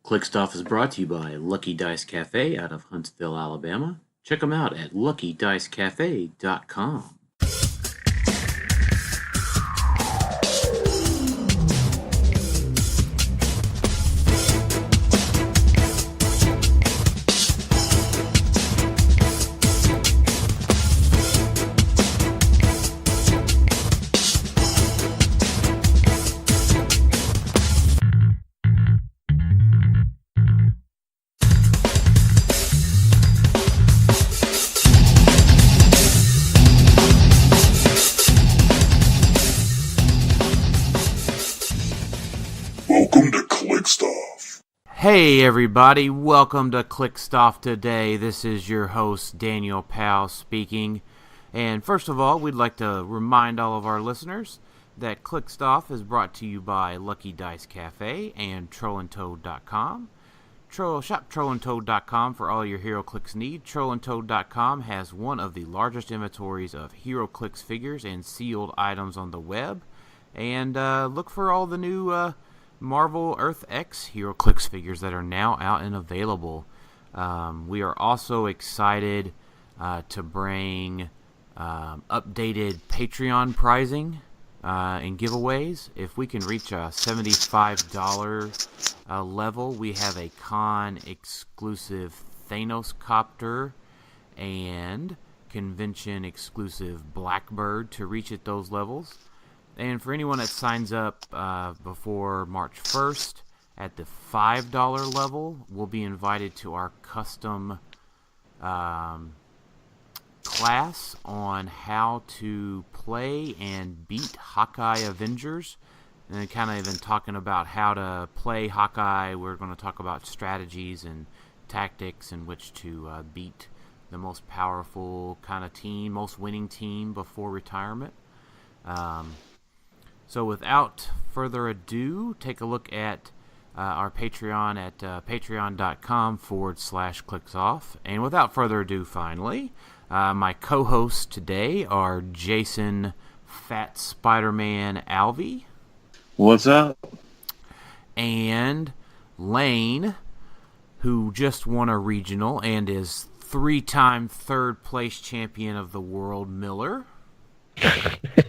Click Stuff is brought to you by Lucky Dice Cafe out of Huntsville, Alabama. Check them out at luckydicecafe.com. Welcome to Click Stuff. Hey everybody, welcome to Click Stuff today. This is your host Daniel Powell speaking. And first of all, we'd like to remind all of our listeners that Click Stuff is brought to you by Lucky Dice Cafe and TrollandToad.com. Shop TrollandToad.com for all your HeroClix need. TrollandToad.com has one of the largest inventories of HeroClix figures and sealed items on the web. And look for all the new Marvel Earth X HeroClix figures that are now out and available. We are also excited to bring updated Patreon pricing and giveaways. If we can reach a $75 level, we have a con exclusive Thanos copter and convention exclusive Blackbird to reach at those levels. And for anyone that signs up before March 1st at the $5 level, will be invited to our custom class on how to play and beat Hawkeye Avengers. And kind of even talking about how to play Hawkeye. We're going to talk about strategies and tactics in which to beat the most powerful kind of team, most winning team before retirement. So without further ado, take a look at our Patreon at patreon.com/clicksoff. And without further ado, finally, my co-hosts today are Jason Fat Spider-Man Alvey. What's up? And Lane, who just won a regional and is 3-time third place champion of the world, Miller.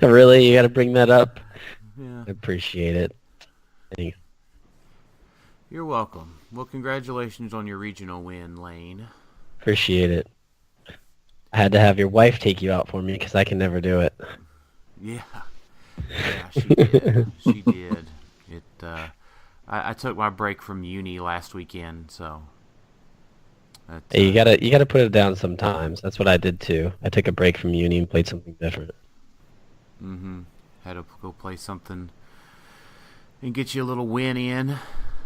Really? You got to bring that up? Yeah. I appreciate it. Thank you. You're welcome. Well, congratulations on your regional win, Lane. Appreciate it. I had to have your wife take you out for me because I can never do it. Yeah, she did. She did. I took my break from uni last weekend, so. Hey, you gotta put it down sometimes. That's what I did too. I took a break from uni and played something different. Mm-hmm. Had to go play something and get you a little win in.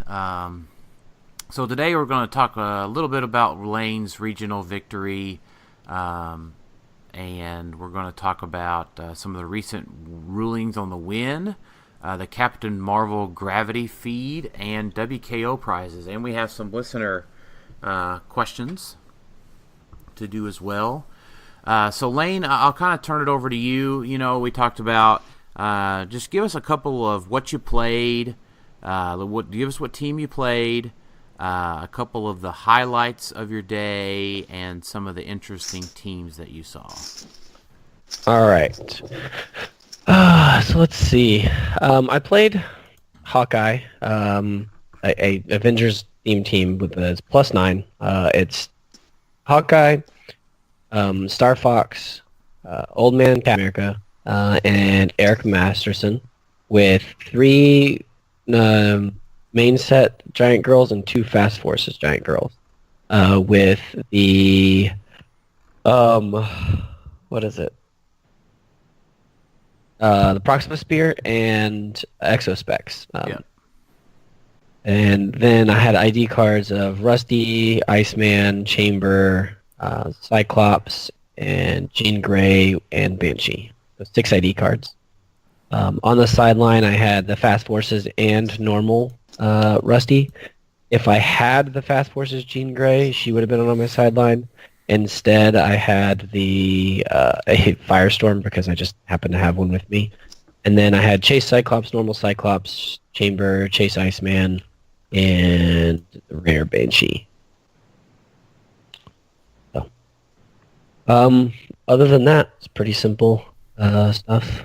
So today we're going to talk a little bit about Lane's regional victory, and we're going to talk about some of the recent rulings on the win, the Captain Marvel Gravity feed, and WKO prizes. And we have some listener questions to do as well. So Lane, I'll kind of turn it over to you. You know, we talked about just give us a couple of what you played, give us what team you played, a couple of the highlights of your day, and some of the interesting teams that you saw. All right. So let's see. I played Hawkeye, a Avengers themed team with a +9. It's Hawkeye, Star Fox, Old Man Captain America, and Eric Masterson, with 3 main set giant girls and 2 Fast Forces giant girls. With the what is it? The Proxima Spear and Exospecs. Yeah. And then I had ID cards of Rusty, Iceman, Chamber, Cyclops, and Jean Grey, and Banshee. So 6 ID cards. On the sideline, I had the Fast Forces and normal Rusty. If I had the Fast Forces Jean Grey, she would have been on my sideline. Instead, I had a Firestorm because I just happened to have one with me. And then I had Chase Cyclops, normal Cyclops, Chamber, Chase Iceman, and and the rare Banshee. So, other than that, it's pretty simple stuff.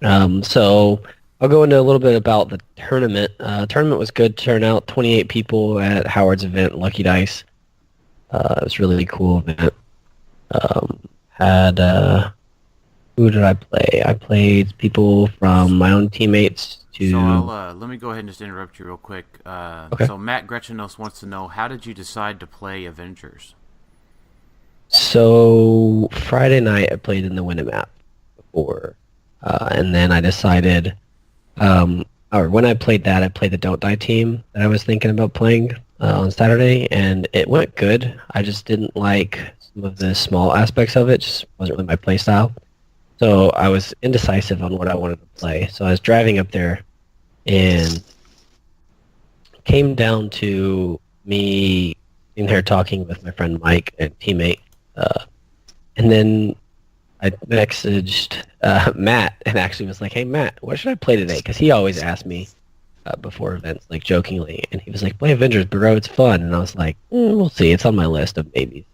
So I'll go into a little bit about the tournament. Tournament was good turnout, 28 people at Howard's event, Lucky Dice. It was a really cool event. Had who did I play? I played people from my own teammates to. So I'll let me go ahead and just interrupt you real quick. Okay. So Matt Gretchenos wants to know, how did you decide to play Avengers? So Friday night I played in the Winnimap before, and then I decided, or when I played that, I played the Don't Die team that I was thinking about playing on Saturday, and it went good. I just didn't like some of the small aspects of it; just wasn't really my play style. So I was indecisive on what I wanted to play. So I was driving up there, and came down to me in there talking with my friend Mike, a teammate, and then I messaged Matt and actually was like, "Hey Matt, what should I play today?" Because he always asked me before events, like jokingly, and he was like, "Play Avengers, bro. It's fun." And I was like, "We'll see. It's on my list of maybes."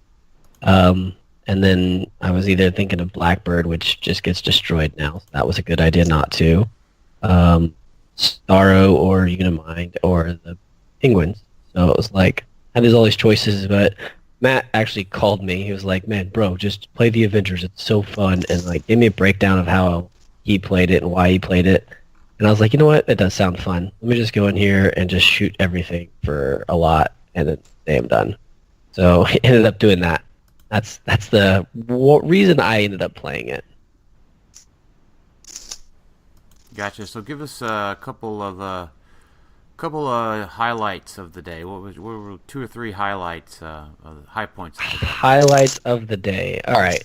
And then I was either thinking of Blackbird, which just gets destroyed now. So that was a good idea not to. Starro or Unimind or the Penguins. So it was like, I had all these choices, but Matt actually called me. He was like, "Man, bro, just play the Avengers. It's so fun." And like gave me a breakdown of how he played it and why he played it. And I was like, you know what? It does sound fun. Let me just go in here and just shoot everything for a lot, and then say I'm done. So I ended up doing that. That's the reason I ended up playing it. Gotcha. So give us a couple of highlights of the day. What were 2 or 3 highlights, of the high points of the day? Highlights of the day. All right.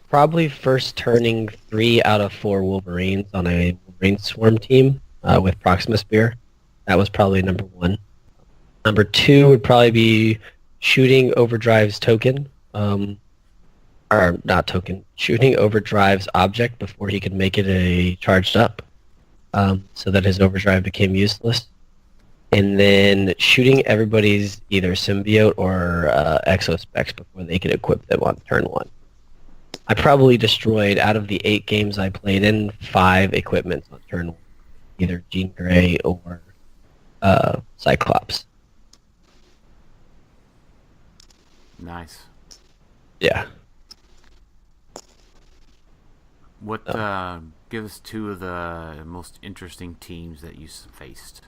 Probably first turning 3 out of 4 Wolverines on a Wolverine Swarm team with Proxima Spear. That was probably number 1. Number 2 would probably be shooting Overdrive's token. Or not token. Shooting Overdrive's object before he could make it a charged up. So that his Overdrive became useless. And then shooting everybody's either Symbiote or Exospecs before they could equip them on turn 1. I probably destroyed, out of the 8 games I played in, 5 equipments on turn 1. Either Jean Grey or Cyclops. Nice. Yeah. What give us 2 of the most interesting teams that you faced?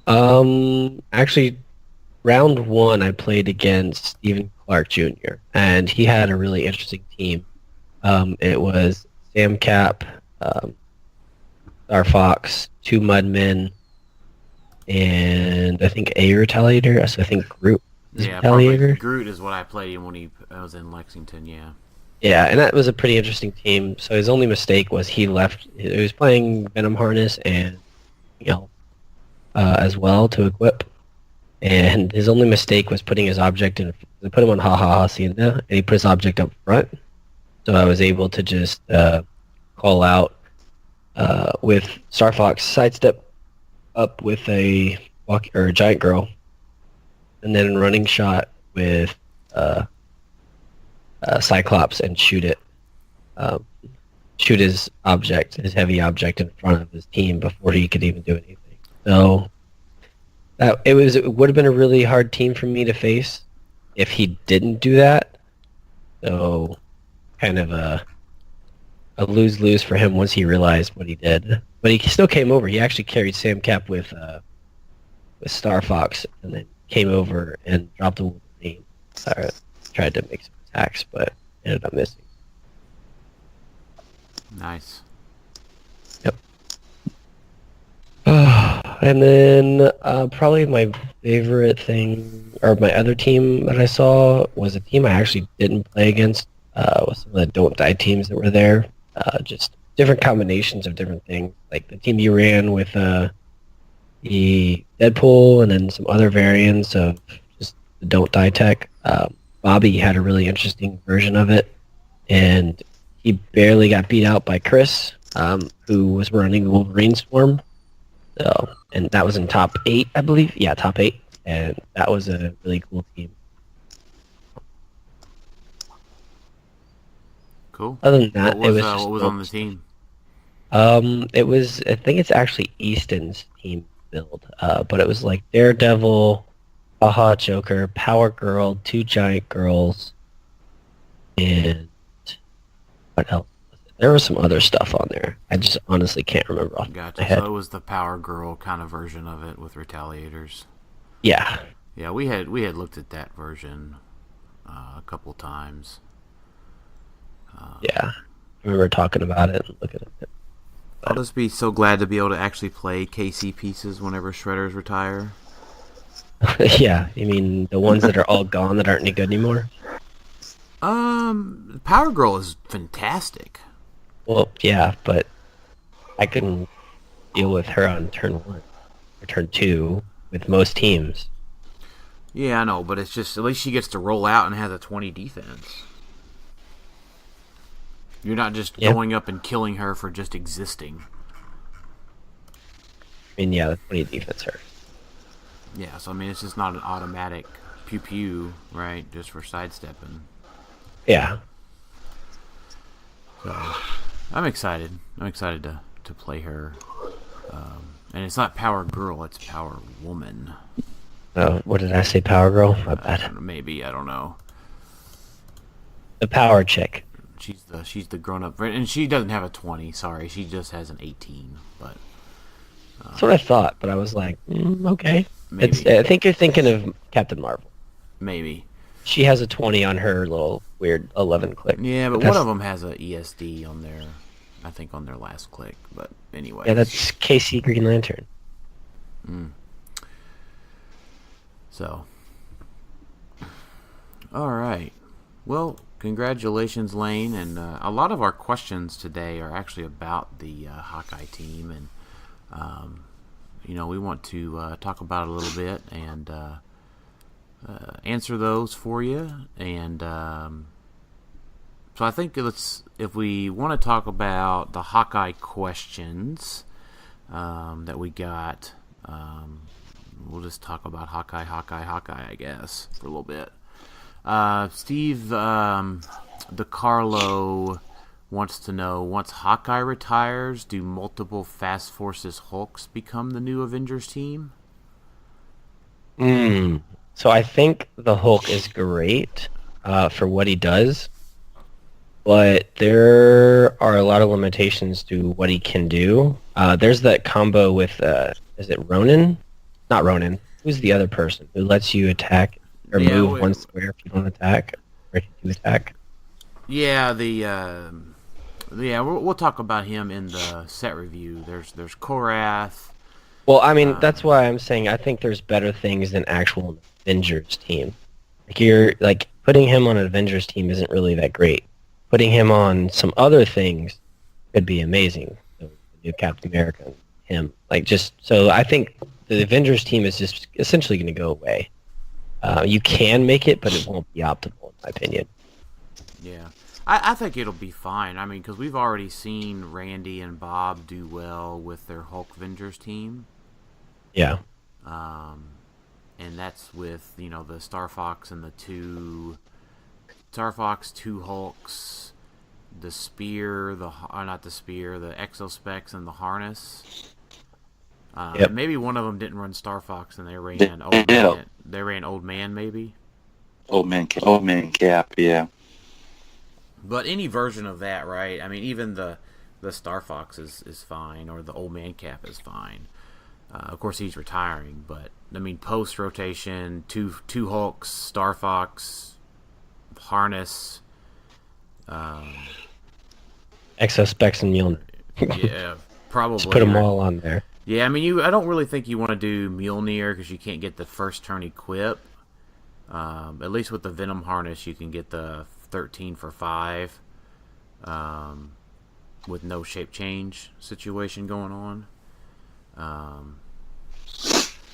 Actually, round 1 I played against Stephen Clark Jr. and he had a really interesting team. It was Sam Cap, Star Fox, 2 Mudmen, and I think a Retaliator. So I think Groot is Probably Retaliator. Groot is what I played him when I was in Lexington. Yeah. Yeah, and that was a pretty interesting team. So his only mistake was he left. He was playing Venom Harness and as well to equip. And his only mistake was putting his object in. They put him on Ha Ha Hacienda, and he put his object up front. So I was able to just call out with Star Fox sidestep up with a giant girl, and then running shot with Cyclops and shoot it. Shoot his object, his heavy object, in front of his team before he could even do anything. So it would have been a really hard team for me to face if he didn't do that. So kind of a lose-lose for him once he realized what he did. But he still came over. He actually carried Sam Cap with Star Fox, and then came over and dropped a Wolverine. Tried to make some attacks, but ended up missing. Nice. Yep. And then probably my favorite thing, or my other team that I saw, was a team I actually didn't play against. Was some of the Don't Die teams that were there. Just different combinations of different things. Like the team you ran with the Deadpool, and then some other variants of just the Don't Die tech. Bobby had a really interesting version of it, and he barely got beat out by Chris, who was running the Wolverine Swarm. So, and that was in top 8, I believe. Yeah, top 8. And that was a really cool team. Cool. Other than What that, it was was what just was on the team? it was, I think it's actually Easton's team build, but it was like Daredevil, Haha Joker, Power Girl, 2 Giant Girls, and what else was it? There was some other stuff on there. I just honestly can't remember off the top of my Gotcha. So head. it was the Power Girl kind of version of it with Retaliators. Yeah, Yeah, we had looked at that version a couple times. yeah. I remember talking about it and looking at it. I'll But just be so glad to be able to actually play KC pieces whenever Shredders retire. yeah, you mean the ones that are all gone that aren't any good anymore? Power Girl is fantastic. Well, yeah, but I couldn't deal with her on turn 1 or turn 2 with most teams. Yeah, I know, but it's just at least she gets to roll out and has a 20 defense. You're not just Yeah, going up and killing her for just existing. I mean, yeah, the 20 defense hurt. Yeah, so I mean, it's just not an automatic pew pew, right? Just for sidestepping. Yeah, So I'm excited. I'm excited to play her. And it's not Power Girl; it's Power Woman. what did I say? Power Girl? My I bad. don't know, maybe I don't know. The Power Chick. She's the grown up, and she doesn't have a 20. Sorry, she just has an 18. But That's what I thought, but I was like, okay. It's. maybe, I think you're thinking of Captain Marvel. maybe. She has a 20 on her little weird 11 click. Yeah, but one that's, of them has a ESD on their, I think on their last click. But anyway. yeah, that's KC Green Lantern. So, all right. Well, congratulations, Lane. And a lot of our questions today are actually about the Hawkeye team, and we want to talk about it a little bit and answer those for you. And so I think if we want to talk about the Hawkeye questions that we got. We'll just talk about Hawkeye, I guess, for a little bit. Steve DeCarlo wants to know, once Hawkeye retires, do multiple Fast Forces Hulks become the new Avengers team? So I think the Hulk is great for what he does, but there are a lot of limitations to what he can do. There's that combo with, is it Ronin? Not Ronin. Who's the other person who lets you attack or move one square if you don't attack, or if you do attack? Yeah, we'll talk about him in the set review. There's Korath. Well, I mean, that's why I'm saying I think there's better things than actual Avengers team. Like you're like putting him on an Avengers team isn't really that great. Putting him on some other things could be amazing. So, the new Captain America, him, like just so I think the Avengers team is just essentially going to go away. You can make it, but it won't be optimal, in my opinion. Yeah. I think it'll be fine. I mean, because we've already seen Randy and Bob do well with their Hulk Avengers team. Yeah. And that's with, the Star Fox and the two Hulks, the spear, not the spear, the exospecs and the harness. Yep. Maybe one of them didn't run Star Fox and they ran Old Man. They ran Old Man, maybe. Old Man Cap, yeah. But any version of that, right? I mean, even the Star Fox is fine, or the Old Man Cap is fine. Of course, he's retiring, but I mean, post rotation, two Hulks, Star Fox, harness, Exospecs and Mjolnir. yeah, probably. Just put them all on there. Yeah, I mean, I don't really think you want to do Mjolnir because you can't get the first turn equip. At least with the Venom harness, you can get the 13 for 5 with no shape change situation going on.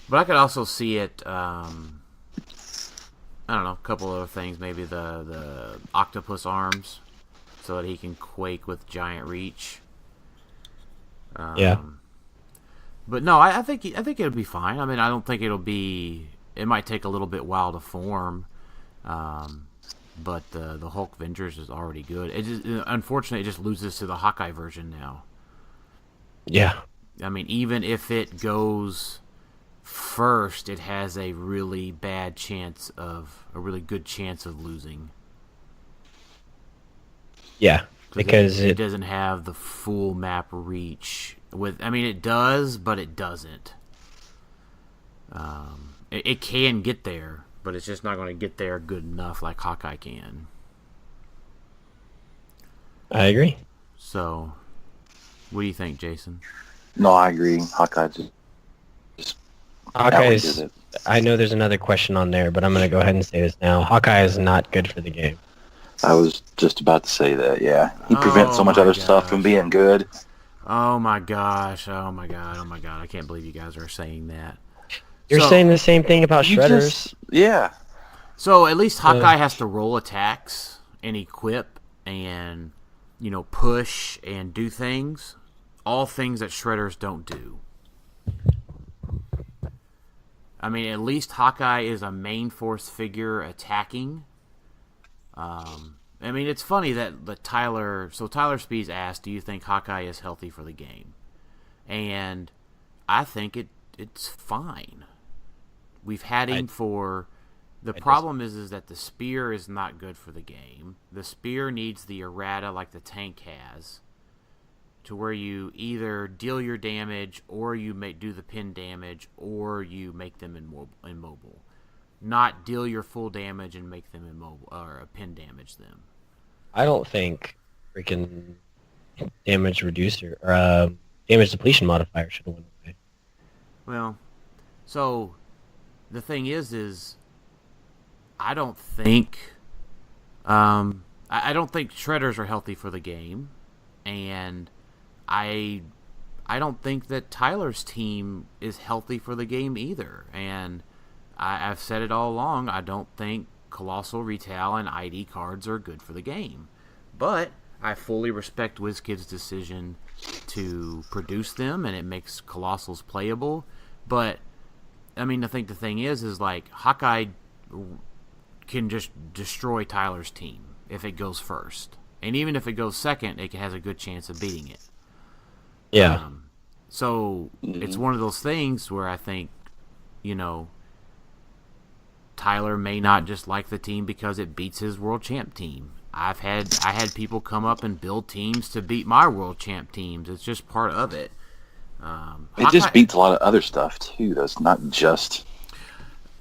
But I could also see it, I don't know, a couple other things. Maybe the octopus arms so that he can quake with giant reach. Yeah. But no, I think it'll be fine. I mean, I don't think it'll be. It might take a little bit while to form, um, but the Hulk Avengers is already good. It just, unfortunately, it just loses to the Hawkeye version now. Yeah. I mean, even if it goes first, it has a really good chance of losing. Yeah, because it doesn't have the full map reach. I mean, it does, but it doesn't. It can get there, but it's just not going to get there good enough like Hawkeye can. I agree. So, what do you think, Jason? No, I agree. Hawkeye just Hawkeye's. I know there's another question on there, but I'm going to go ahead and say this now. Hawkeye is not good for the game. I was just about to say that, yeah. He prevents so much other stuff from being good. Oh my gosh. Oh my god. Oh my god. I can't believe you guys are saying that. You're saying the same thing about Shredders. Yeah. So at least Hawkeye has to roll attacks and equip and, push and do things. All things that Shredders don't do. I mean, at least Hawkeye is a main force figure attacking. I mean, it's funny that Tyler Spees asked, do you think Hawkeye is healthy for the game? And I think it's fine. We've had him for... The problem is that the spear is not good for the game. The spear needs the errata like the tank has, to where you either deal your damage, or you do the pin damage, or you make them immobile. Not deal your full damage and make them immobile, or pin damage them. I don't think freaking damage reducer or damage depletion modifier should have went away. Well, so the thing is I don't think I don't think Shredders are healthy for the game, and I don't think that Tyler's team is healthy for the game either. And I've said it all along, I don't think Colossal Retail and ID cards are good for the game. But I fully respect WizKid's decision to produce them, and it makes Colossals playable. But, I mean, I think the thing is like, Hawkeye can just destroy Tyler's team if it goes first. And even if it goes second, it has a good chance of beating it. Yeah. So it's one of those things where I think, Tyler may not just like the team because it beats his world champ team. I had people come up and build teams to beat my world champ teams. It's just part of it. It just beats a lot of other stuff too. That's not just.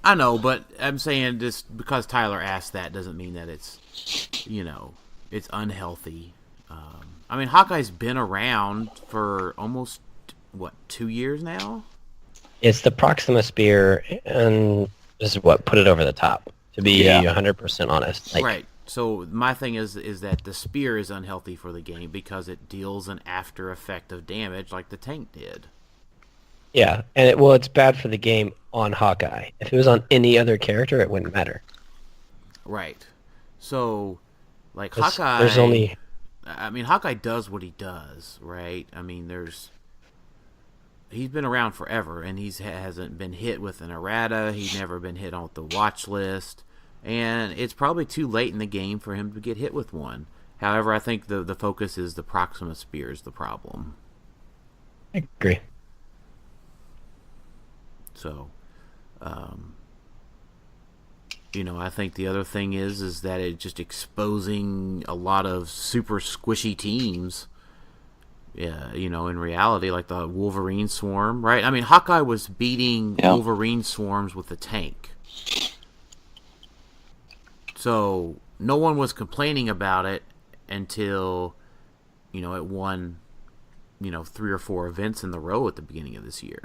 I know, but I'm saying just because Tyler asked that doesn't mean that it's, it's unhealthy. I mean, Hawkeye's been around for almost 2 years now. It's the Proxima Spear, and this is what put it over the top. To be 100% honest, right. So my thing is that the spear is unhealthy for the game because it deals an after effect of damage like the tank did. Yeah, and it's bad for the game on Hawkeye. If it was on any other character, it wouldn't matter. Right. So, like Hawkeye, Hawkeye does what he does, right? I mean, he's been around forever, and he hasn't been hit with an errata. He's never been hit on the watch list. And it's probably too late in the game for him to get hit with one. However, I think the focus is the Proxima Spear is the problem. I agree. So, I think the other thing is that it's just exposing a lot of super squishy teams. Yeah, in reality, like the Wolverine Swarm, right? I mean, Hawkeye was beating Wolverine Swarms with the tank. So no one was complaining about it until, it won, 3 or 4 events in the row at the beginning of this year.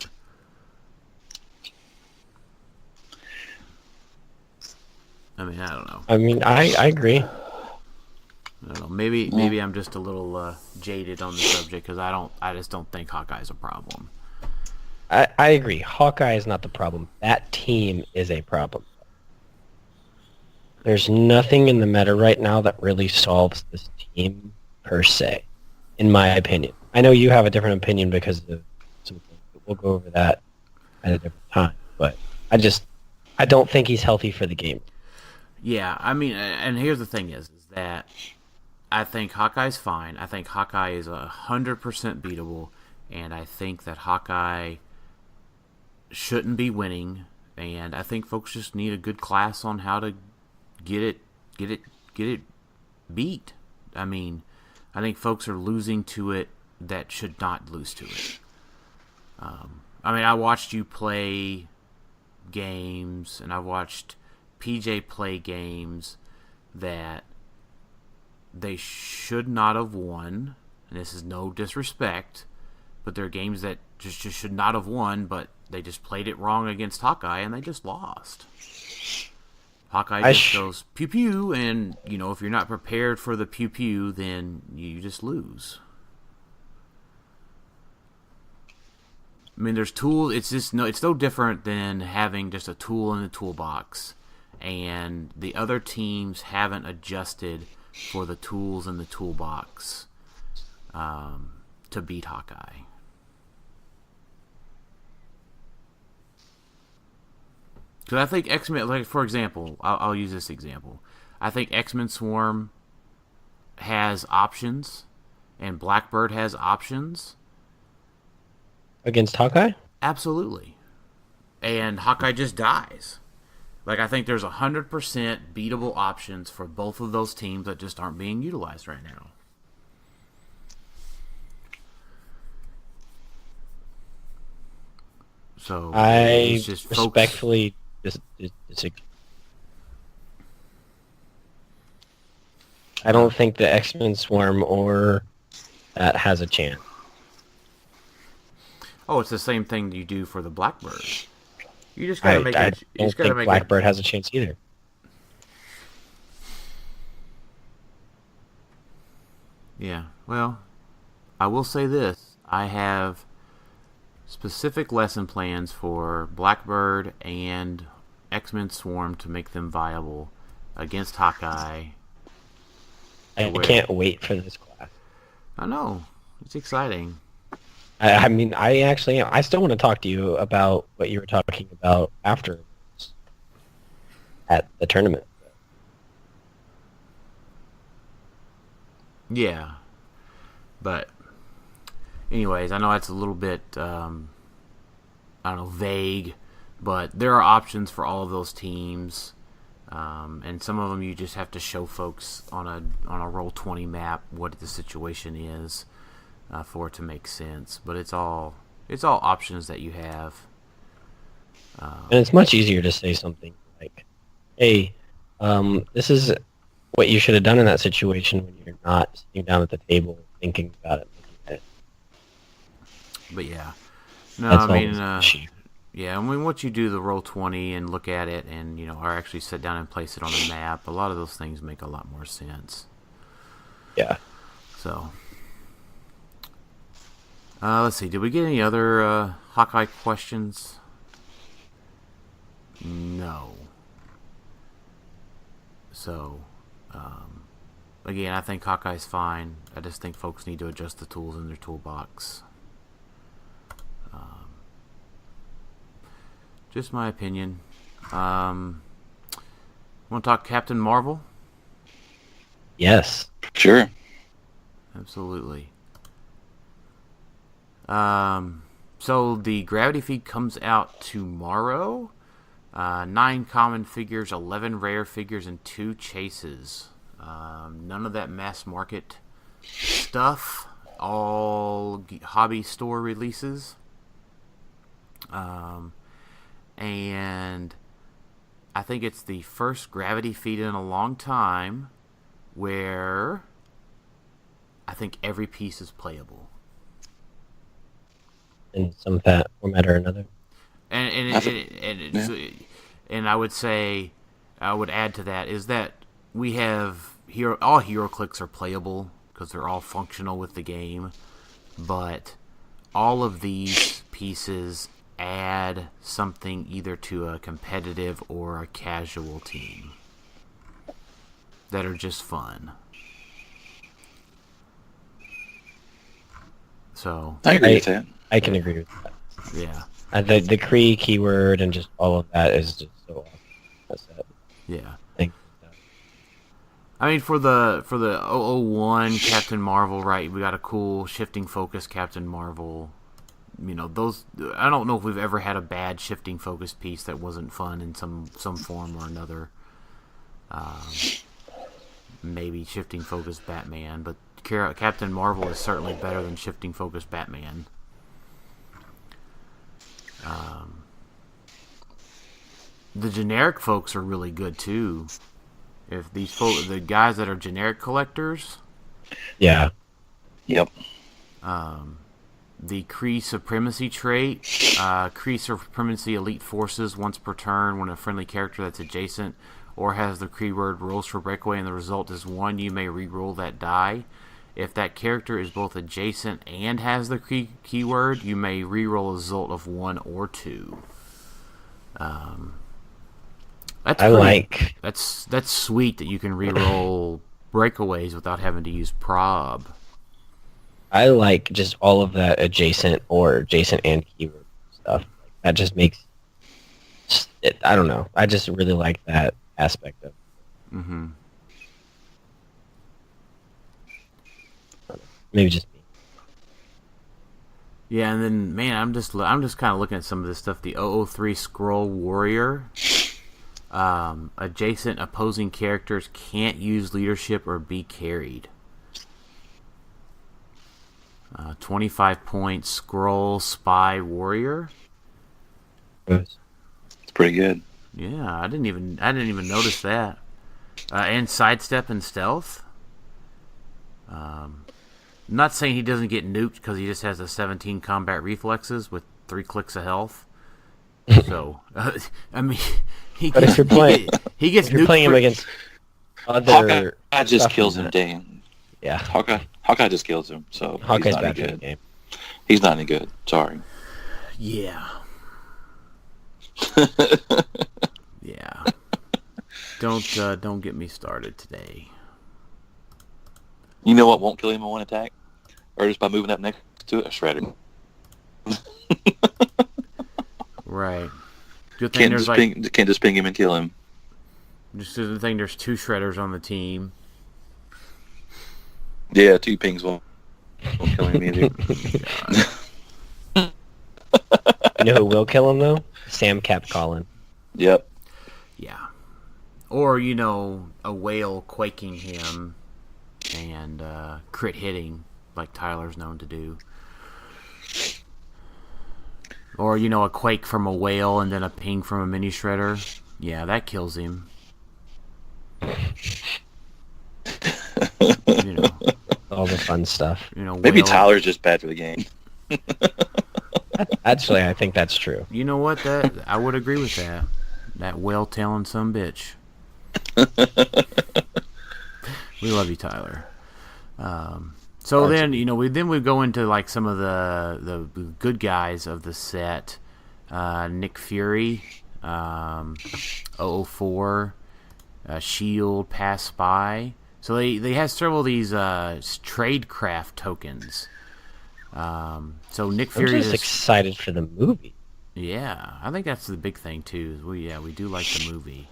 I mean, I don't know. I mean, I agree. I don't know. Maybe I'm just a little jaded on the subject because I just don't think Hawkeye's a problem. I agree. Hawkeye is not the problem. That team is a problem. There's nothing in the meta right now that really solves this team per se, in my opinion. I know you have a different opinion because of some things, but we'll go over that at a different time. But I don't think he's healthy for the game. Yeah, I mean, and here's the thing is that I think Hawkeye's fine. I think Hawkeye is 100% beatable, and I think that Hawkeye shouldn't be winning. And I think folks just need a good class on how to get it beat. I mean, I think folks are losing to it that should not lose to it. I mean, I watched you play games, and I watched PJ play games that they should not have won. And this is no disrespect, but they're games that just should not have won, but they just played it wrong against Hawkeye, and they just lost. Hawkeye just goes pew pew, and if you're not prepared for the pew pew, then you just lose. I mean, there's tools. It's no different than having just a tool in the toolbox, and the other teams haven't adjusted for the tools in the toolbox to beat Hawkeye. Because I think X-Men, like for example, I'll use this example. I think X-Men Swarm has options, and Blackbird has options. Against Hawkeye? Absolutely. And Hawkeye just dies. Like, I think there's 100% beatable options for both of those teams that just aren't being utilized right now. So I respectfully disagree. I don't think the X-Men Swarm or that has a chance. Oh, it's the same thing you do for the Blackbird. You just gotta make it. I don't think Blackbird has a chance either. Yeah, well, I will say this. I have specific lesson plans for Blackbird and X-Men Swarm to make them viable against Hawkeye. I can't wait for this class. I know. It's exciting. I mean, I actually am. I still want to talk to you about what you were talking about after at the tournament. Yeah. But anyways, I know it's a little bit, vague, but there are options for all of those teams. And some of them you just have to show folks on a Roll20 map what the situation is for it to make sense. But it's all options that you have. And it's much easier to say something like, "Hey, this is what you should have done in that situation," when you're not sitting down at the table thinking about it. But yeah, yeah. I mean, once you do the Roll20 and look at it, and or actually sit down and place it on a map, a lot of those things make a lot more sense. Yeah. So, let's see. Did we get any other Hawkeye questions? No. So, again, I think Hawkeye's fine. I just think folks need to adjust the tools in their toolbox. Just my opinion. Want to talk Captain Marvel? Yes. Sure. Absolutely. So the Gravity Feed comes out tomorrow. 9 common figures, 11 rare figures, and 2 chases. None of that mass market stuff. All hobby store releases. And I think it's the first Gravity Feed in a long time where I think every piece is playable. In some format or another. And I would say, I would add to that, is that we have all HeroClix are playable because they're all functional with the game, but all of these pieces add something either to a competitive or a casual team that are just fun. So I agree with that. I can agree with that. Yeah. The Kree keyword and just all of that is just so awesome. That's it. Yeah. Thank I mean, for the 001 Captain Marvel, right? We got a cool shifting focus Captain Marvel. You know, those. I don't know if we've ever had a bad shifting focus piece that wasn't fun in some form or another. Maybe shifting focus Batman, but Captain Marvel is certainly better than shifting focus Batman. The generic folks are really good too. If the guys that are generic collectors, Yeah. Yep. the Kree Supremacy trait, Kree Supremacy Elite Forces once per turn when a friendly character that's adjacent or has the Kree word rolls for breakaway and the result is 1, you may re-roll that die. If that character is both adjacent and has the Kree keyword, you may re-roll a result of 1 or 2. That's sweet that you can re-roll breakaways without having to use prob. I like just all of that adjacent and keyword stuff. That just makes it, I don't know. I just really like that aspect of it. Mm-hmm. Maybe just me. Yeah, and then man, I'm just kind of looking at some of this stuff. The 003 Scroll Warrior. Adjacent opposing characters can't use leadership or be carried. 25 points. Scroll Spy Warrior. It's pretty good. Yeah, I didn't even notice that. And sidestep and stealth. Not saying he doesn't get nuked because he just has a 17 combat reflexes with 3 clicks of health. So, I mean, but if you're playing, he gets if you're nuked playing him against other, Hawkeye just stuff kills in him, that. Dan. Yeah, Hawkeye just kills him. So Hawkeye's he's not bad any for the good. game. He's not any good. Sorry. Yeah. Yeah. Don't get me started today. You know what won't kill him in one attack? Or just by moving up next to it? A shredder. Right. Good thing Can't just ping him and kill him. Just the thing. There's 2 shredders on the team. Yeah, 2 pings won't kill him either. You know who will kill him though? Sam Cap Collin. Yep. Yeah. Or a whale quaking him and crit hitting like Tyler's known to do. Or a quake from a whale and then a ping from a mini shredder. Yeah, that kills him. All the fun stuff. Maybe Tyler's just bad for the game. Actually, I think that's true. You know what? I would agree with that. That whale-tailing some bitch. We love you, Tyler. So then, we go into like some of the good guys of the set. Nick Fury, 004, Shield, Pass Spy. So they have several of these tradecraft tokens. So Nick Fury I'm just excited for the movie. Yeah, I think that's the big thing too. We do like the movie.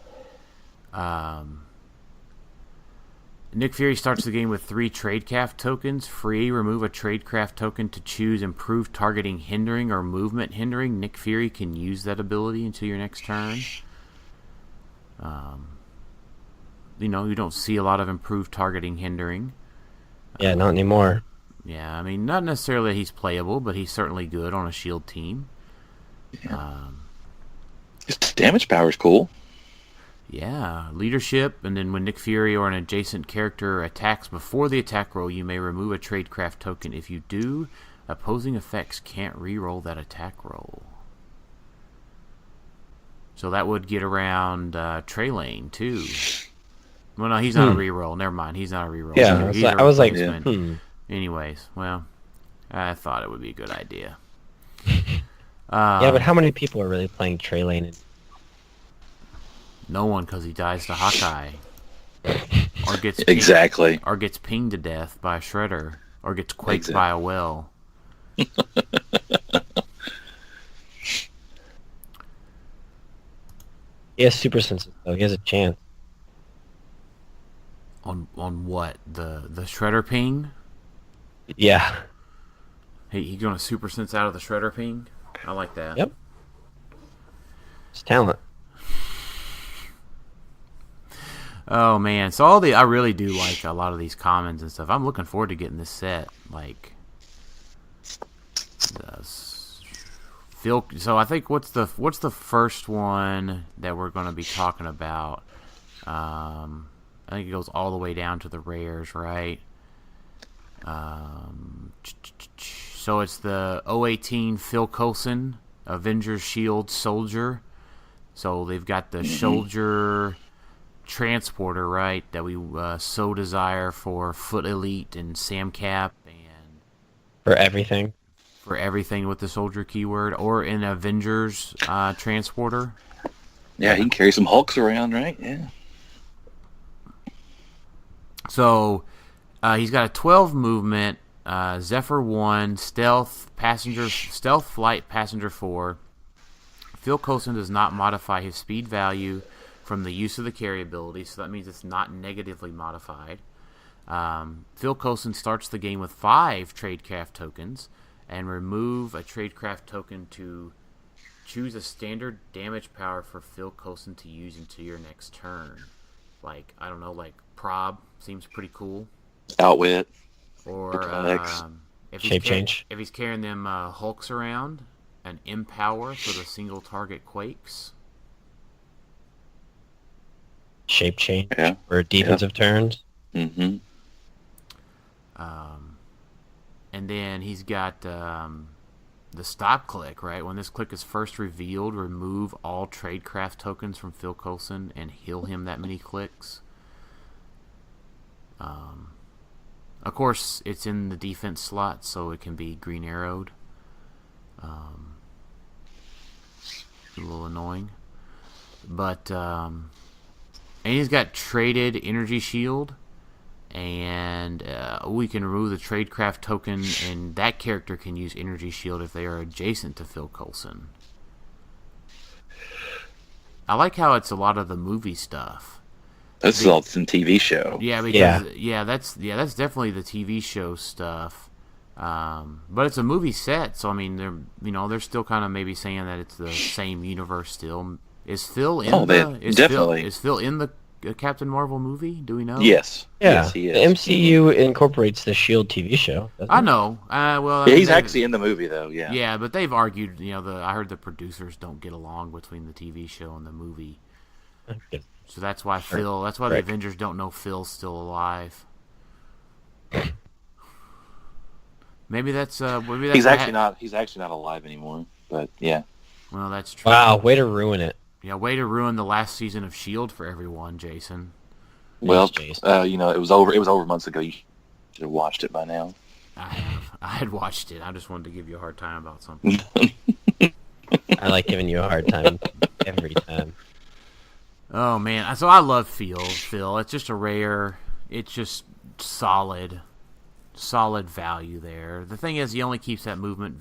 Nick Fury starts the game with 3 tradecraft tokens. Free, remove a tradecraft token to choose improved targeting hindering or movement hindering. Nick Fury can use that ability until your next turn. You don't see a lot of improved targeting hindering. Yeah, not anymore. Yeah, I mean, not necessarily that he's playable, but he's certainly good on a shield team. Yeah. His damage power is cool. Yeah, leadership, and then when Nick Fury or an adjacent character attacks before the attack roll, you may remove a tradecraft token. If you do, opposing effects can't re-roll that attack roll. So that would get around Trey Lane, too. Well, no, he's not a re-roll. Never mind, he's not a re-roll. Yeah, I was like, Anyways, well, I thought it would be a good idea. Yeah, but how many people are really playing Trey Lane? No one, because he dies to Hawkeye, or gets exactly, or gets pinged to death by a shredder, or gets quaked by a whale. He has super senses, though. He has a chance. On what? The Shredder Ping? Yeah. He's going to super sense out of the Shredder Ping? I like that. Yep. It's talent. Oh man, so I really do like a lot of these commons and stuff. I'm looking forward to getting this set. Like, Phil. So I think what's the first one that we're going to be talking about? I think it goes all the way down to the rares, right? So it's the 018 Phil Coulson Avengers Shield Soldier. So they've got the Soldier Transporter, right, that we so desire for Foot Elite and Sam Cap and For everything. for everything with the Soldier keyword, or in Avengers Transporter. Yeah, he can carry some Hulks around, right? Yeah. So he's got a 12 movement, Zephyr 1, stealth flight passenger 4. Phil Coulson does not modify his speed value from the use of the carry ability, so that means it's not negatively modified. Phil Coulson starts the game with 5 Tradecraft tokens, and remove a Tradecraft token to choose a standard damage power for Phil Coulson to use until your next turn. Like, I don't know, like Prob seems pretty cool. Outwit. Or Shape change. If he's carrying them Hulks around, an Empower for the single target Quakes. Shape change. Yeah. For defensive turns. Mm-hmm. And then he's got the stop click, right? When this click is first revealed, remove all Tradecraft tokens from Phil Coulson and heal him that many clicks. Of course, it's in the defense slot, so it can be green arrowed. A little annoying. But, and he's got traded energy shield. And we can remove the Tradecraft token, and that character can use Energy Shield if they are adjacent to Phil Coulson. I like how it's a lot of the movie stuff. This is all some TV show. Yeah, because that's definitely the TV show stuff. But it's a movie set, so I mean, they're still kind of maybe saying that it's the same universe still. Is Phil in definitely. Is Phil in the Captain Marvel movie? Do we know? Yes. Yeah. Yes, he is. The MCU incorporates the SHIELD TV show. I know. Well, Yeah, he's actually in the movie, though. Yeah. Yeah, but they've argued. I heard the producers don't get along between the TV show and the movie, Okay. so that's why the Avengers don't know Phil's still alive. Maybe that's He's actually not alive anymore. But yeah. Well, that's true. Wow, way to ruin it. Yeah, way to ruin the last season of S.H.I.E.L.D. for everyone, Jason. Well, Jason. it was over. It was over months ago. You should have watched it by now. I had watched it. I just wanted to give you a hard time about something. I like giving you a hard time every time. Oh man, so I love Phil. It's just a rare. It's just solid value there. The thing is, he only keeps that movement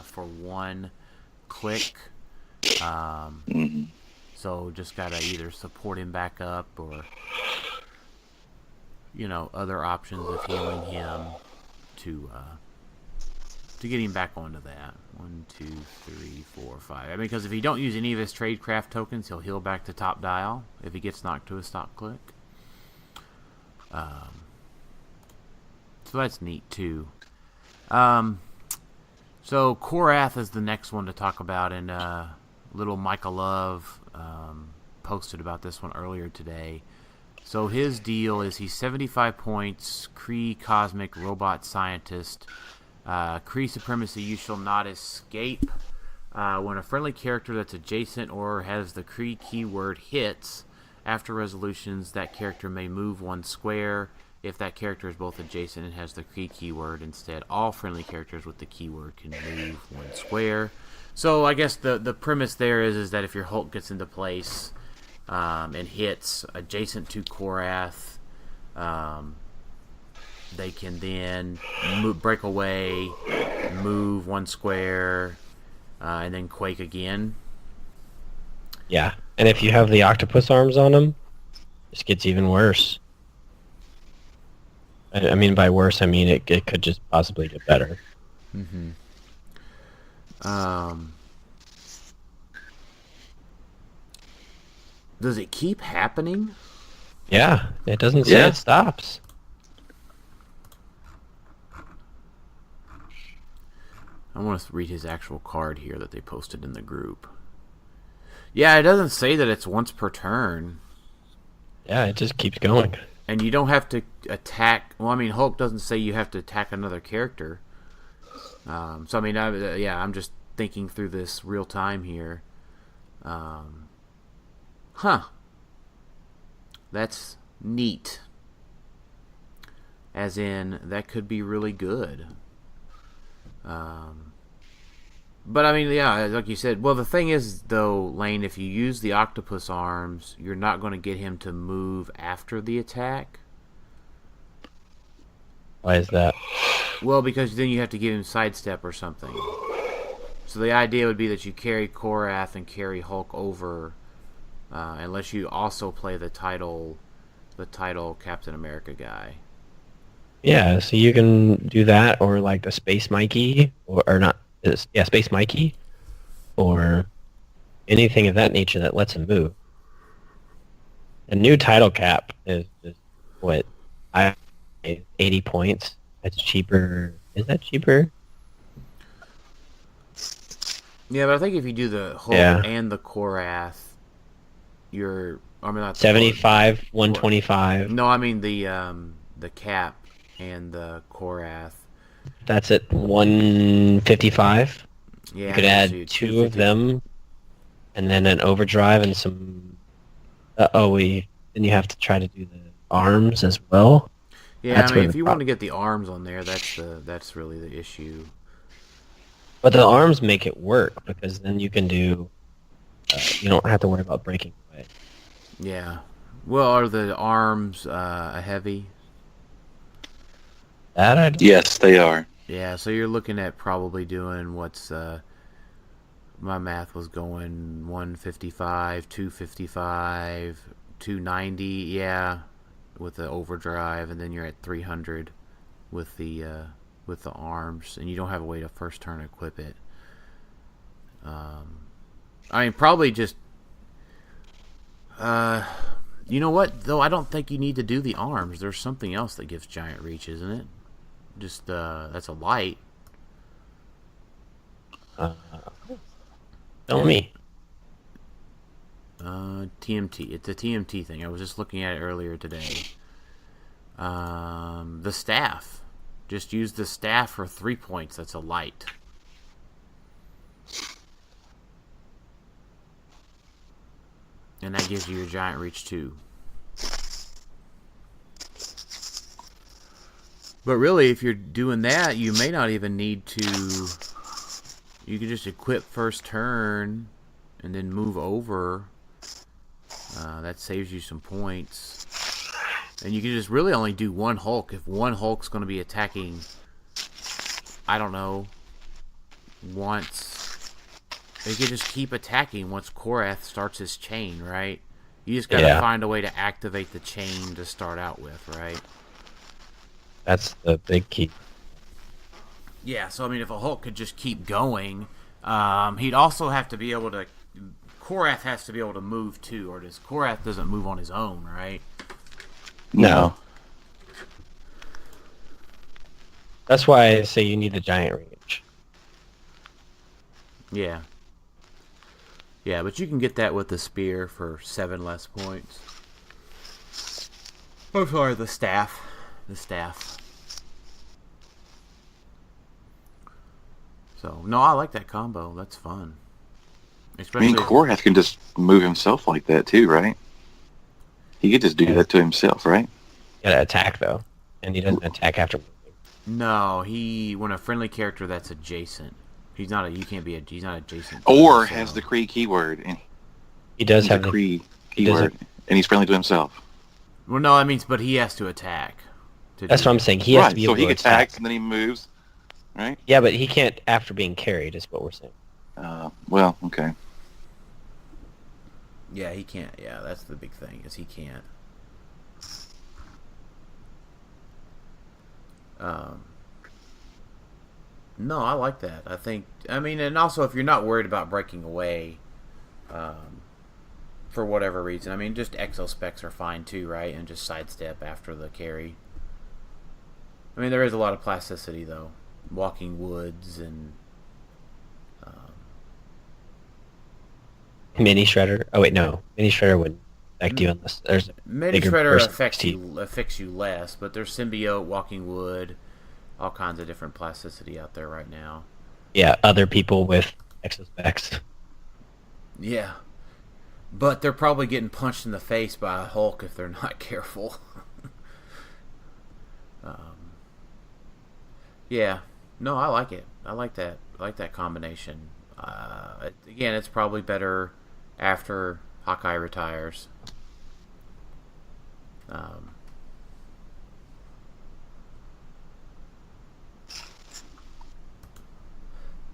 for 1 click. So just gotta either support him back up or other options of healing him to get him back onto that. 1, 2, 3, 4, 5. I mean, because if he don't use any of his Tradecraft tokens, he'll heal back to top dial if he gets knocked to a stop click. So that's neat too. So Korath is the next one to talk about, and little Micah Love posted about this one earlier today. So his deal is he's 75 points, Kree Cosmic Robot Scientist. Kree Supremacy, you shall not escape. When a friendly character that's adjacent or has the Kree keyword hits, after resolutions, that character may move 1 square. If that character is both adjacent and has the Kree keyword, instead, all friendly characters with the keyword can move 1 square. So I guess the premise there is that if your Hulk gets into place and hits adjacent to Korath, they can then break away, move 1 square, and then quake again. Yeah, and if you have the octopus arms on him, this gets even worse. I mean, by worse, I mean it could just possibly get better. Mm-hmm. Um, does it keep happening? Yeah, it doesn't say it stops. I want to read his actual card here that they posted in the group. Yeah, it doesn't say that it's once per turn. Yeah, it just keeps going. And you don't have to attack. Well, I mean, Hulk doesn't say you have to attack another character. So, I mean, I'm just thinking through this real time here. That's neat. As in, that could be really good. But I mean, yeah, like you said. Well, the thing is, though, Lane, if you use the octopus arms, you're not going to get him to move after the attack. Why is that? Well, because then you have to give him sidestep or something. So the idea would be that you carry Korath and carry Hulk over, unless you also play the title Captain America guy. Yeah, so you can do that, or like the Space Mikey, or not. Space Mikey, or anything of that nature that lets him move. The new title cap is what 80 points. That's cheaper. Is that cheaper? Yeah, but I think if you do the Hulk and the Korath, not 75, 125. No, I mean the cap and the Korath. That's at 155. Yeah, you could add two of them, and then an overdrive and some. Then you have to try to do the arms as well. Yeah, I mean, if you want to get the arms on there, that's really the issue. But the arms make it work because then you can do. You don't have to worry about breaking away. Yeah. Well, are the arms a heavy? Yes, they are. Yeah, so you're looking at probably doing what's my math was going 155, 255, 290, yeah, with the overdrive, and then you're at 300 with the arms, and you don't have a way to first turn equip it. I mean, probably just you know what, though, I don't think you need to do the arms. There's something else that gives giant reach, isn't it? Just that's a light. Tell me. TMT. It's a TMT thing. I was just looking at it earlier today. The staff. Just use the staff for 3 points. That's a light. And that gives you your giant reach too. But really, if you're doing that, you may not even need to. You can just equip first turn and then move over. That saves you some points. And you can just really only do one Hulk. If one Hulk's going to be attacking, I don't know, once. You can just keep attacking once Korath starts his chain, right? You just got to find a way to activate the chain to start out with, right? That's the big key. Yeah, so I mean, if a Hulk could just keep going, he'd also have to be able to. Korath has to be able to move too, or Korath doesn't move on his own, right? No. That's why I say you need the giant reach. Yeah. Yeah, but you can get that with the spear for 7 less points. Oh, sorry, the staff. The staff. So, no, I like that combo. That's fun. Especially, I mean, Korath can just move himself like that too, right? He could just do that to himself, right? You gotta attack though, and he doesn't attack after moving. No, when a friendly character that's adjacent. He's not adjacent. Or has the Kree keyword, and he does have the Kree keyword, and he's friendly to himself. Well, no, I mean, but he has to attack. That's what I'm saying. He has to be able to attack. So he attacks and then he moves, right? Yeah, but he can't after being carried. Is what we're saying. Well, okay. Yeah, he can't. Yeah, that's the big thing, is he can't. Um, no, I like that. I mean, and also if you're not worried about breaking away, um, for whatever reason, I mean, just exo specs are fine too, right? And just sidestep after the carry. I mean, there is a lot of plasticity though. Walking woods and Mini Shredder. Oh wait, no. Mini Shredder wouldn't affect you unless there's a Mini bigger Shredder person affects next to you less, but there's symbiote, walking wood, all kinds of different plasticity out there right now. Yeah, other people with exospecs. Yeah, but they're probably getting punched in the face by a Hulk if they're not careful. Yeah, no, I like it. I like that. I like that combination. Again, it's probably better after Hawkeye retires. Um,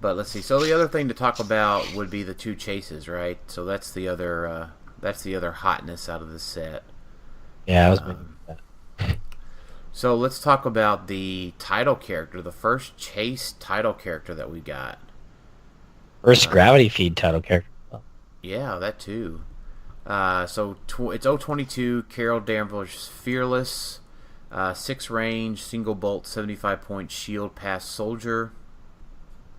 but let's see. So the other thing to talk about would be the two chases, right? So that's the other hotness out of the set. Yeah, I was that. So let's talk about the title character, the first chase title character that we got. First gravity feed title character. Yeah, that too. So it's 022, Carol Danvers Fearless, 6 range, single bolt, 75 point shield pass soldier,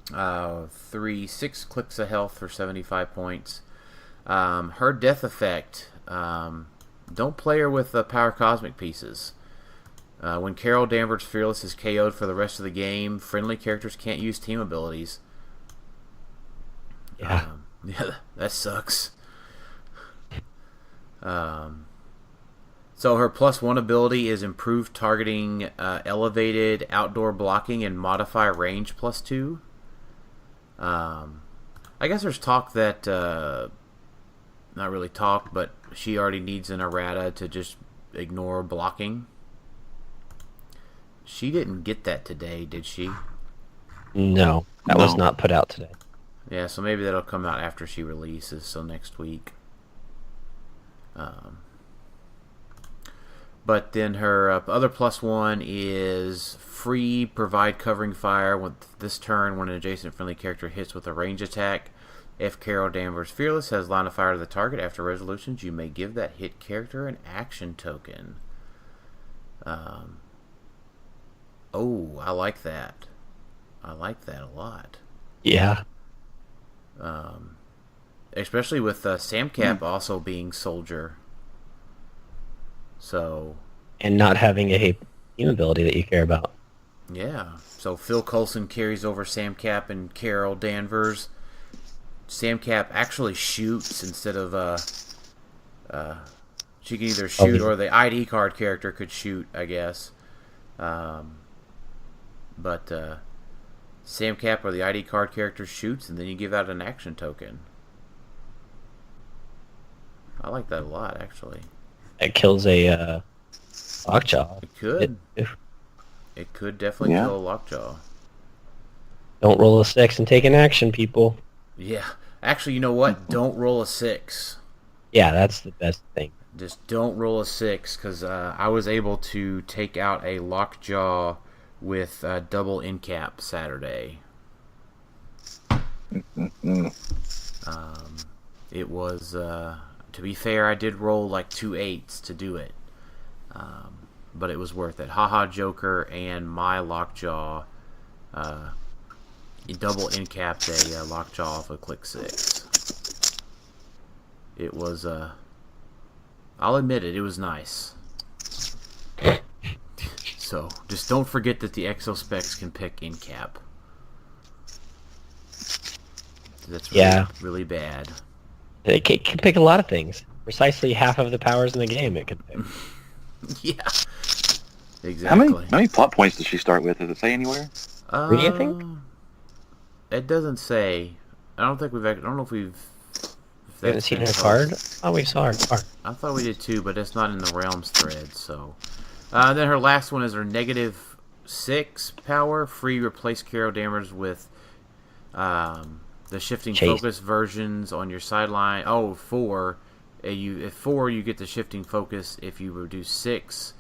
6 clicks of health for 75 points. Her death effect, don't play her with power cosmic pieces. When Carol Danvers Fearless is KO'd for the rest of the game, friendly characters can't use team abilities. Yeah. Yeah, that sucks. So her +1 ability is improved targeting, elevated outdoor blocking, and modify range +2. I guess there's talk that, not really talk, but she already needs an errata to just ignore blocking. She didn't get that today, did she? No, that was not put out today. Yeah, so maybe that'll come out after she releases, so next week. But then her other +1 is free provide covering fire with this turn when an adjacent friendly character hits with a range attack. If Carol Danvers Fearless has line of fire to the target after resolutions, you may give that hit character an action token. Oh, I like that. I like that a lot. Yeah. Especially with Samcap also being soldier. So. And not having a team ability that you care about. Yeah. So Phil Coulson carries over Samcap and Carol Danvers. Samcap actually shoots instead of she can either shoot or the ID card character could shoot, I guess. But Samcap or the ID card character shoots, and then you give out an action token. I like that a lot, actually. It kills a lockjaw. It could. It could definitely kill a lockjaw. Don't roll a 6 and take an action, people. Yeah. Actually, you know what? Don't roll a 6. Yeah, that's the best thing. Just don't roll a 6, because I was able to take out a lockjaw with double in-cap Saturday. It was, to be fair, I did roll like 2 8s to do it. But it was worth it. Haha Joker and my lockjaw double in-capped a lockjaw off of click 6. It was, I'll admit it was nice. So, just don't forget that the exospecs can pick in-cap. That's really, really bad. It can pick a lot of things. Precisely half of the powers in the game it can pick. Yeah. Exactly. How many plot points does she start with? Does it say anywhere? 3, I think? It doesn't say. I don't know if we've... We haven't seen her card? Oh, we saw her card. I thought we did too, but it's not in the Realms thread, so... then her last one is her -6 power. Free replace Carol Danvers with the shifting focus versions on your sideline. Oh, 4. At 4, you get the shifting focus. If you reduce 6,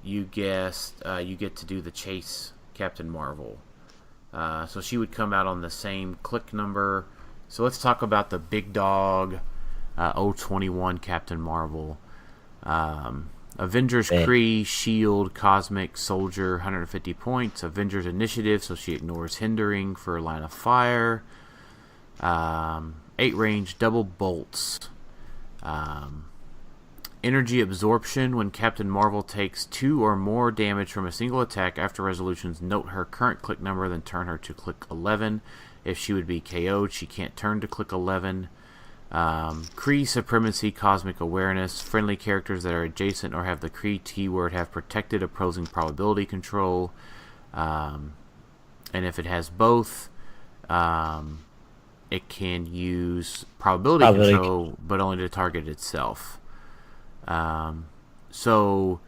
you get to do the chase Captain Marvel. So she would come out on the same click number. So let's talk about the big dog, 021 Captain Marvel. Avengers Kree, Shield, Cosmic, Soldier, 150 points. Avengers Initiative, so she ignores hindering for line of fire. 8 range, double bolts. Energy absorption, when Captain Marvel takes 2 or more damage from a single attack after resolutions, note her current click number, then turn her to click 11. If she would be KO'd, she can't turn to click 11. Kree Supremacy, Cosmic Awareness, friendly characters that are adjacent or have the Kree keyword have protected opposing probability control. And if it has both, it can use probability control, but only to target itself. So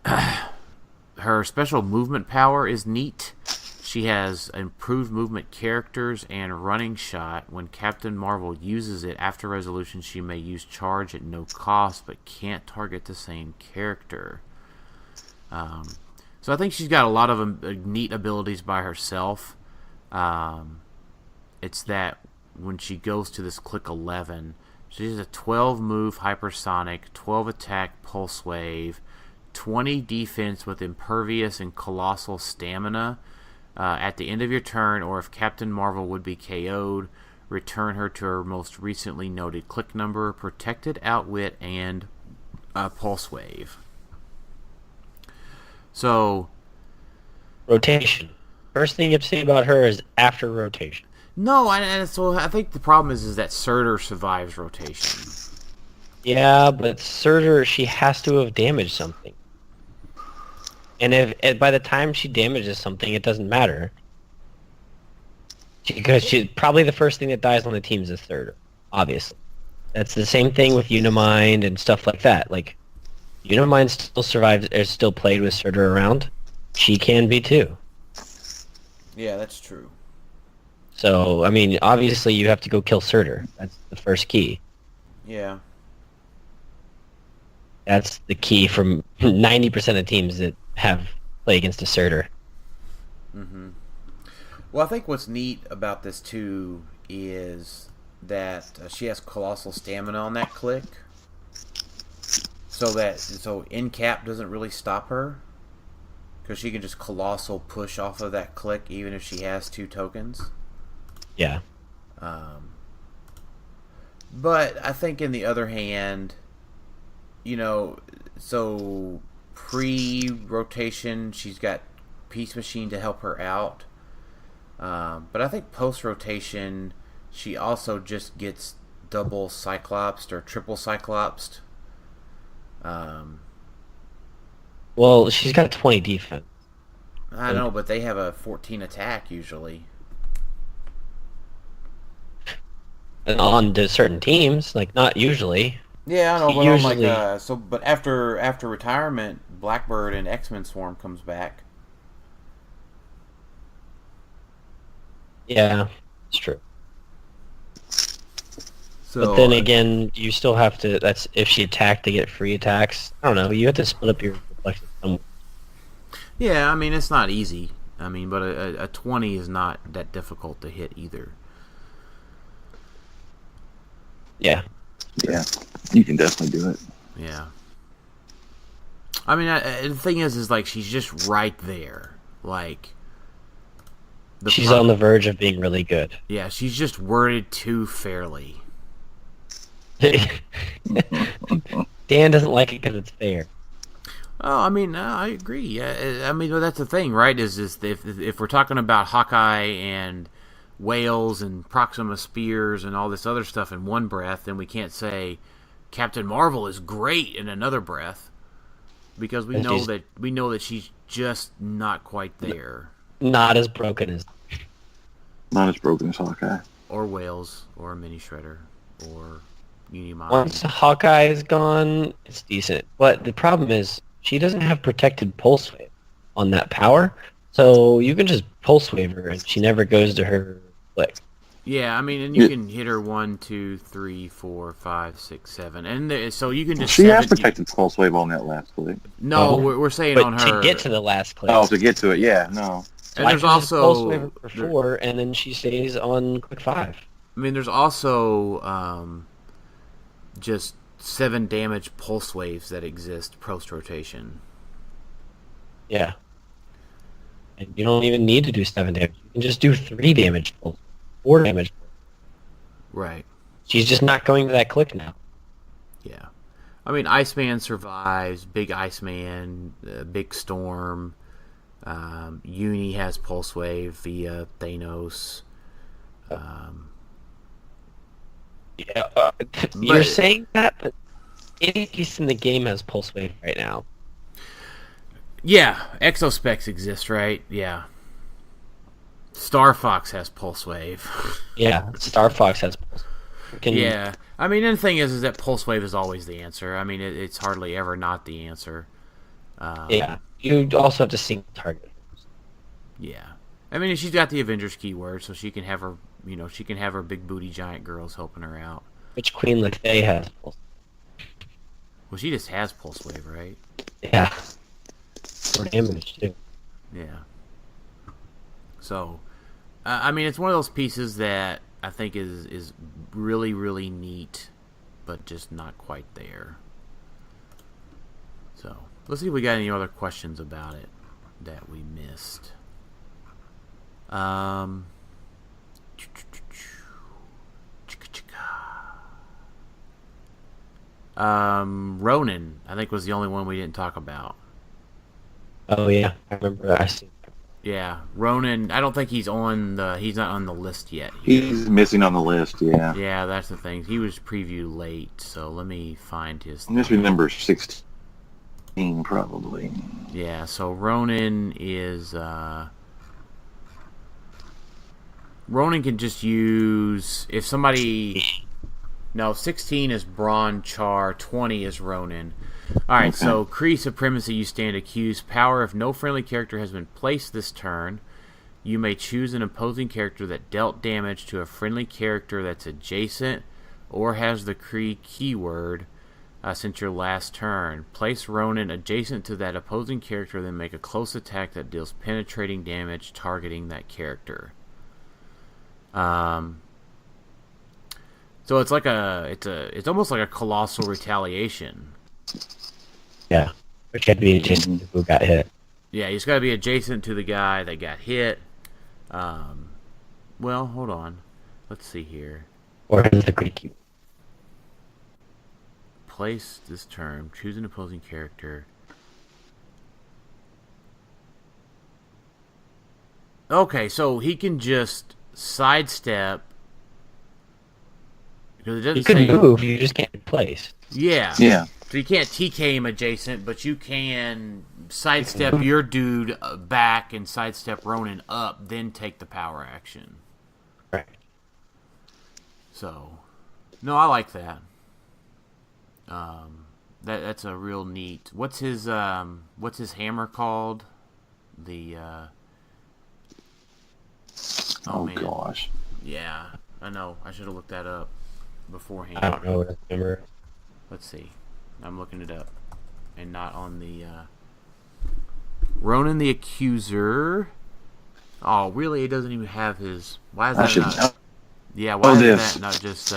her special movement power is neat. She has improved movement characters and running shot. When Captain Marvel uses it after resolution, she may use charge at no cost, but can't target the same character. So I think she's got a lot of neat abilities by herself. It's that when she goes to this click 11, she has a 12 move hypersonic, 12 attack pulse wave, 20 defense with impervious and colossal stamina. At the end of your turn, or if Captain Marvel would be KO'd, return her to her most recently noted click number, protected outwit, and pulse wave. So, rotation. First thing you have to say about her is after rotation. No, so I think the problem is that Surtur survives rotation. Yeah, but Surtur, she has to have damaged something. And if by the time she damages something, it doesn't matter. Because probably the first thing that dies on the team is a Surtur, obviously. That's the same thing with Unimind and stuff like that. Like, Unimind still survives, is still played with Surtur around. She can be too. Yeah, that's true. So, I mean, obviously you have to go kill Surtur. That's the first key. Yeah. That's the key from 90% of teams that have play against a Surtur. Mm-hmm. Well, I think what's neat about this too is that she has colossal stamina on that click, so in-cap doesn't really stop her, because she can just colossal push off of that click even if she has 2 tokens. Yeah. But I think in the other hand, so pre-rotation, she's got Peace Machine to help her out. But I think post-rotation, she also just gets double Cyclopsed or triple Cyclopsed. Well, she's got 20 defense. I know, but they have a 14 attack usually. And on to certain teams, like not usually. Yeah, I know, but usually, but after retirement, Blackbird and X-Men Swarm comes back. Yeah, it's true. So, but then again, you still have to. That's if she attacked to get free attacks. I don't know. You have to split up your reflections somewhere. Yeah, I mean it's not easy. I mean, but a 20 is not that difficult to hit either. Yeah. Yeah, you can definitely do it. Yeah. I mean, the thing is like she's just right there. Like, she's on the verge of being really good. Yeah, she's just worded too fairly. Dan doesn't like it because it's fair. Oh, I mean, I agree. Yeah, I mean, well, that's the thing, right? Is if we're talking about Hawkeye and Whales and Proxima Spears and all this other stuff in one breath, then we can't say Captain Marvel is great in another breath, because we know that she's just not quite there. Not as broken as Hawkeye. Or Whales, or Mini Shredder, or Unimind. Once Hawkeye is gone, it's decent. But the problem is, she doesn't have protected pulse wave on that power, so you can just pulse wave her and she never goes to her click. Yeah, I mean, and you can hit her 1, 2, 3, 4, 5, 6, 7, and so you can just. She has protected pulse wave on that last click. No, Oh. we're saying But on her. to get to the last click. Oh, to get to it, yeah, no. So and I there's can just pulse wave also her for 4, and then she stays on click 5. I mean, there's also just 7 damage pulse waves that exist post rotation. Yeah. And you don't even need to do 7 damage. You can just do 3 damage, 4 damage. Right. She's just not going to that click now. Yeah. I mean, Iceman survives. Big Iceman, Big Storm. Uni has Pulse Wave via Thanos. You're saying that, but any piece in the game has Pulse Wave right now. Yeah, Exospecs exist, right? Yeah. Star Fox has Pulse Wave. Yeah, Star Fox has Pulse Wave. Yeah. I mean, and the thing is that Pulse Wave is always the answer. I mean, it's hardly ever not the answer. Yeah. You also have to sync target. Yeah. I mean, she's got the Avengers keyword, so she can have her, she can have her big booty giant girls helping her out. Which Queen Lefay has Pulse Wave? Well, she just has Pulse Wave, right? Yeah. For damage, too. Yeah. So, I mean, it's one of those pieces that I think is really, really neat, but just not quite there. So, let's see if we got any other questions about it that we missed. Ronin, I think, was the only one we didn't talk about. Oh, yeah. I remember that. Yeah, Ronin. I don't think he's not on the list yet. He's missing on the list. Yeah. Yeah, that's the thing. He was previewed late, so let me find his. This would be number 16, probably. Yeah, so Ronin is. Ronin can just use if somebody. No, 16 is Braun Char, 20 is Ronin. Alright, Okay. So Kree Supremacy, you stand accused. Power, if no friendly character has been placed this turn, you may choose an opposing character that dealt damage to a friendly character that's adjacent or has the Kree keyword since your last turn. Place Ronin adjacent to that opposing character, then make a close attack that deals penetrating damage targeting that character. So it's like it's almost like a colossal retaliation. Yeah. Which had to be adjacent to who got hit. Yeah, he's got to be adjacent to the guy that got hit. Well, hold on. Let's see here. Or has the Greek keyword. Place this term. Choose an opposing character. Okay, so he can just sidestep. Because it doesn't You can say, move, you just can't place. Yeah. Yeah. So you can't TK him adjacent, but you can sidestep your dude back and sidestep Ronin up, then take the power action. Right. So, no, I like that. That's a real neat. What's his hammer called? The Oh man. gosh. Yeah, I know. I should have looked that up beforehand. I don't know what his number is. Let's see. I'm looking it up, and not on the Ronan the Accuser. Oh, really? It doesn't even have his. Why is I that should not? know. Yeah, why Oh, is this. that not just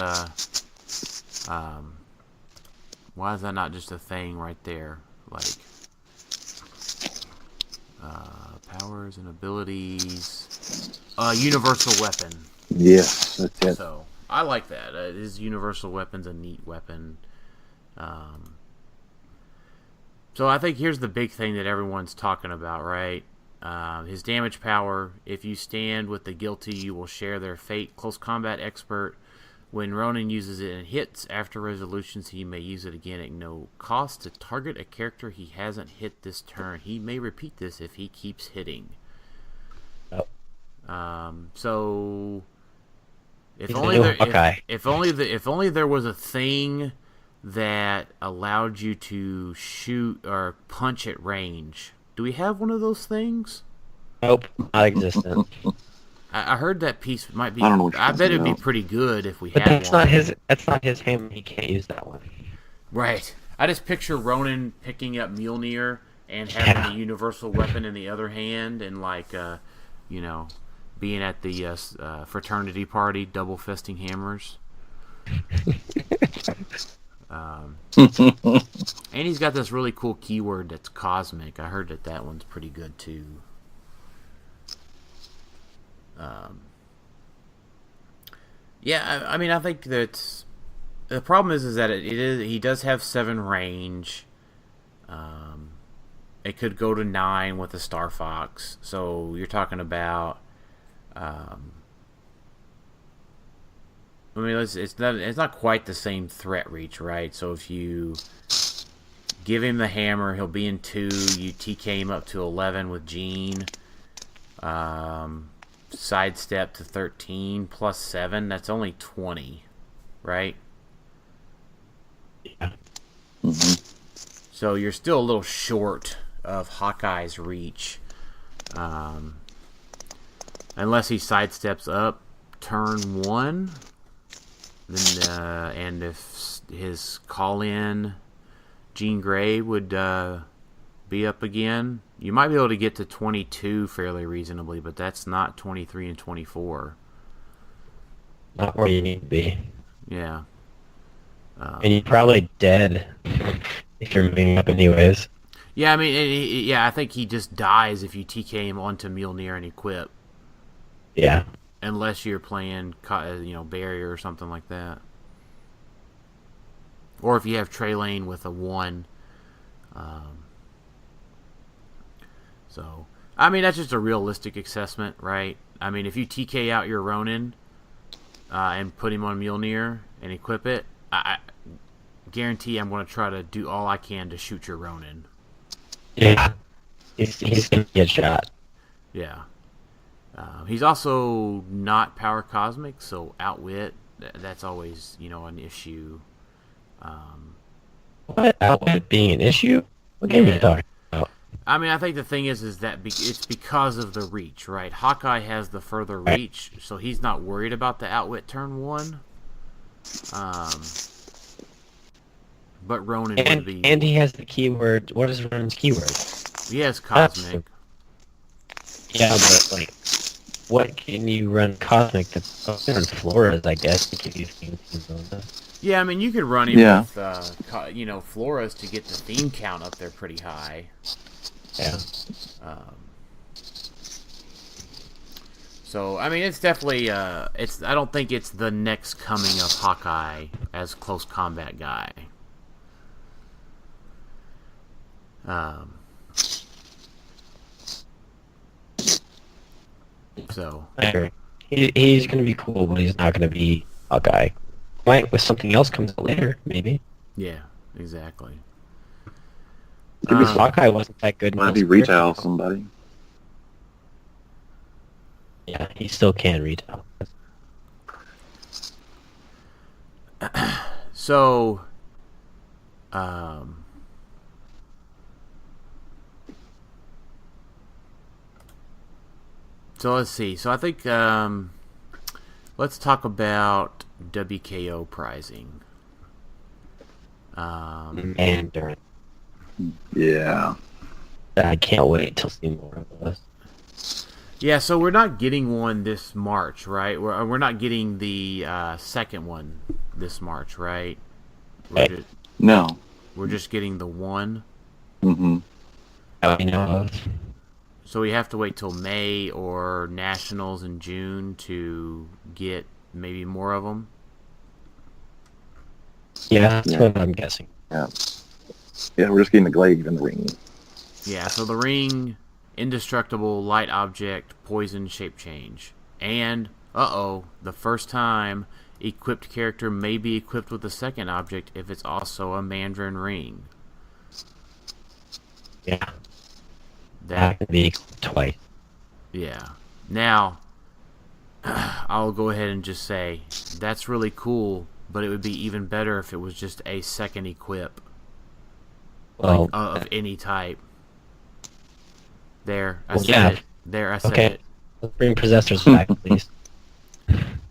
why is that not just a thing right there? Like powers and abilities. Universal weapon. Yes, that's it. So I like that. His universal weapon's a neat weapon. So I think here's the big thing that everyone's talking about, right? His damage power. If you stand with the guilty, you will share their fate. Close combat expert. When Ronin uses it and hits after resolutions, he may use it again at no cost to target a character he hasn't hit this turn. He may repeat this if he keeps hitting. Oh. So if He's only a there, Hawkeye. if only there was a thing that allowed you to shoot or punch at range. Do we have one of those things? Nope, not existent. I heard that piece might be. I don't know what you're I bet talking it'd be about. pretty good if we But had that's one. not his. That's not his hammer. He can't use that one. Right. I just picture Ronan picking up Mjolnir and having Yeah. the universal weapon in the other hand, and being at the fraternity party, double fisting hammers. And he's got this really cool keyword that's cosmic. I heard that one's pretty good too. Yeah, I mean, I think that the problem is that he does have 7 range. It could go to 9 with the Star Fox. So you're talking about. I mean, it's not quite the same threat reach, right? So if you give him the hammer, he'll be in 2. You TK him up to 11 with Gene. Sidestep to 13 plus 7. That's only 20, right? Yeah. Mm-hmm. So you're still a little short of Hawkeye's reach. Unless he sidesteps up turn 1. Then, and if his call-in Jean Grey would be up again, you might be able to get to 22 fairly reasonably, but that's not 23 and 24. Not where you need to be. Yeah. And you're probably dead if you're moving up anyways. Yeah, I mean, I think he just dies if you TK him onto Mjolnir and equip. Yeah. Unless you're playing, barrier or something like that. Or if you have Trey Lane with a 1. So, I mean, that's just a realistic assessment, right? I mean, if you TK out your Ronin and put him on Mjolnir and equip it, I guarantee I'm going to try to do all I can to shoot your Ronin. Yeah. He's going to get shot. Yeah. He's also not power cosmic, so outwit, that's always, an issue. What? Outwit being an issue? What game are you talking about? I mean, I think the thing is that it's because of the reach, right? Hawkeye has the further reach, so he's not worried about the outwit turn 1. But Ronan would be... And he has the keyword... What is Ronan's keyword? He has cosmic. Yeah, but, what can you run cosmic that's on Floras, I guess, to give you things on that? Yeah, I mean, you could run him with, Floras to get the theme count up there pretty high. Yeah. So, I mean, it's definitely, I don't think it's the next coming of Hawkeye as close combat guy. So. I agree. He's going to be cool, but he's not going to be Hawkeye. Might with something else comes out later, maybe. Yeah, exactly. Because Hawkeye wasn't that good. Might be retail somebody. Yeah, he still can retail. So, so let's see. So I think let's talk about WKO pricing. And Durant. Yeah. I can't wait till see more of this. Yeah, so we're not getting one this March, right? We're not getting the second one this March, right? No. We're just getting the one. Mm-hmm. That we know of. So we have to wait till May or Nationals in June to get maybe more of them. Yeah, that's what I'm guessing. Yeah. Yeah, we're just getting the glaive and the ring. Yeah, so the ring, indestructible, light object, poison, shape change. And, the first time, equipped character may be equipped with a second object if it's also a Mandarin ring. Yeah. That could be twice. Yeah. Now, I'll go ahead and just say, that's really cool, but it would be even better if it was just a second equip. Well, of any type. There, I well, said yeah. it. There, I said Okay. it. Let's bring possessors back, please.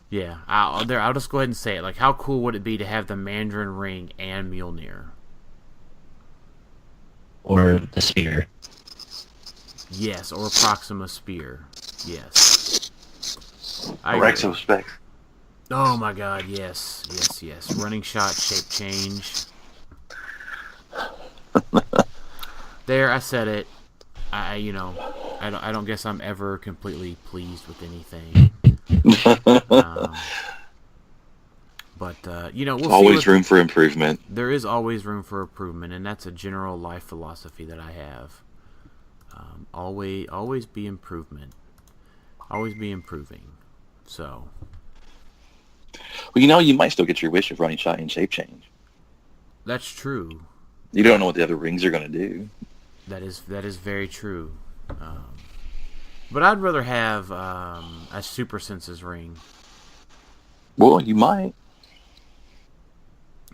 Yeah, I'll just go ahead and say it. Like, how cool would it be to have the Mandarin Ring and Mjolnir? Or the spear. Yes, or Proxima Spear. Yes. I Rexo Specs. Oh my god, yes. Yes, yes. Running shot, shape change. There, I said it. I don't guess I'm ever completely pleased with anything. But we'll Always see. room for improvement. There is always room for improvement, and that's a general life philosophy that I have. Always be improvement. Always be improving. So. Well, you might still get your wish of running shot and shape change. That's true. You don't know what the other rings are going to do. That is very true. But I'd rather have a Super Senses ring. Well, you might.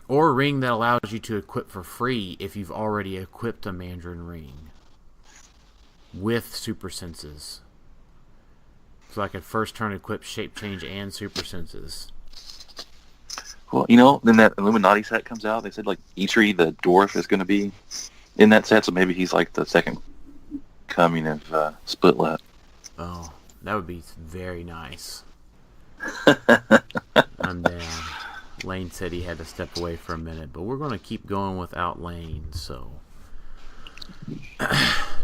Or a ring that allows you to equip for free if you've already equipped a Mandarin ring. With Super Senses. So I could first turn equip Shape Change and Super Senses. Well, then that Illuminati set comes out. They said, like, Eitri, the dwarf, is going to be in that set, so maybe he's, like, the second coming of Splitlet. Oh, that would be very nice. I'm down. Lane said he had to step away for a minute, but we're going to keep going without Lane, so...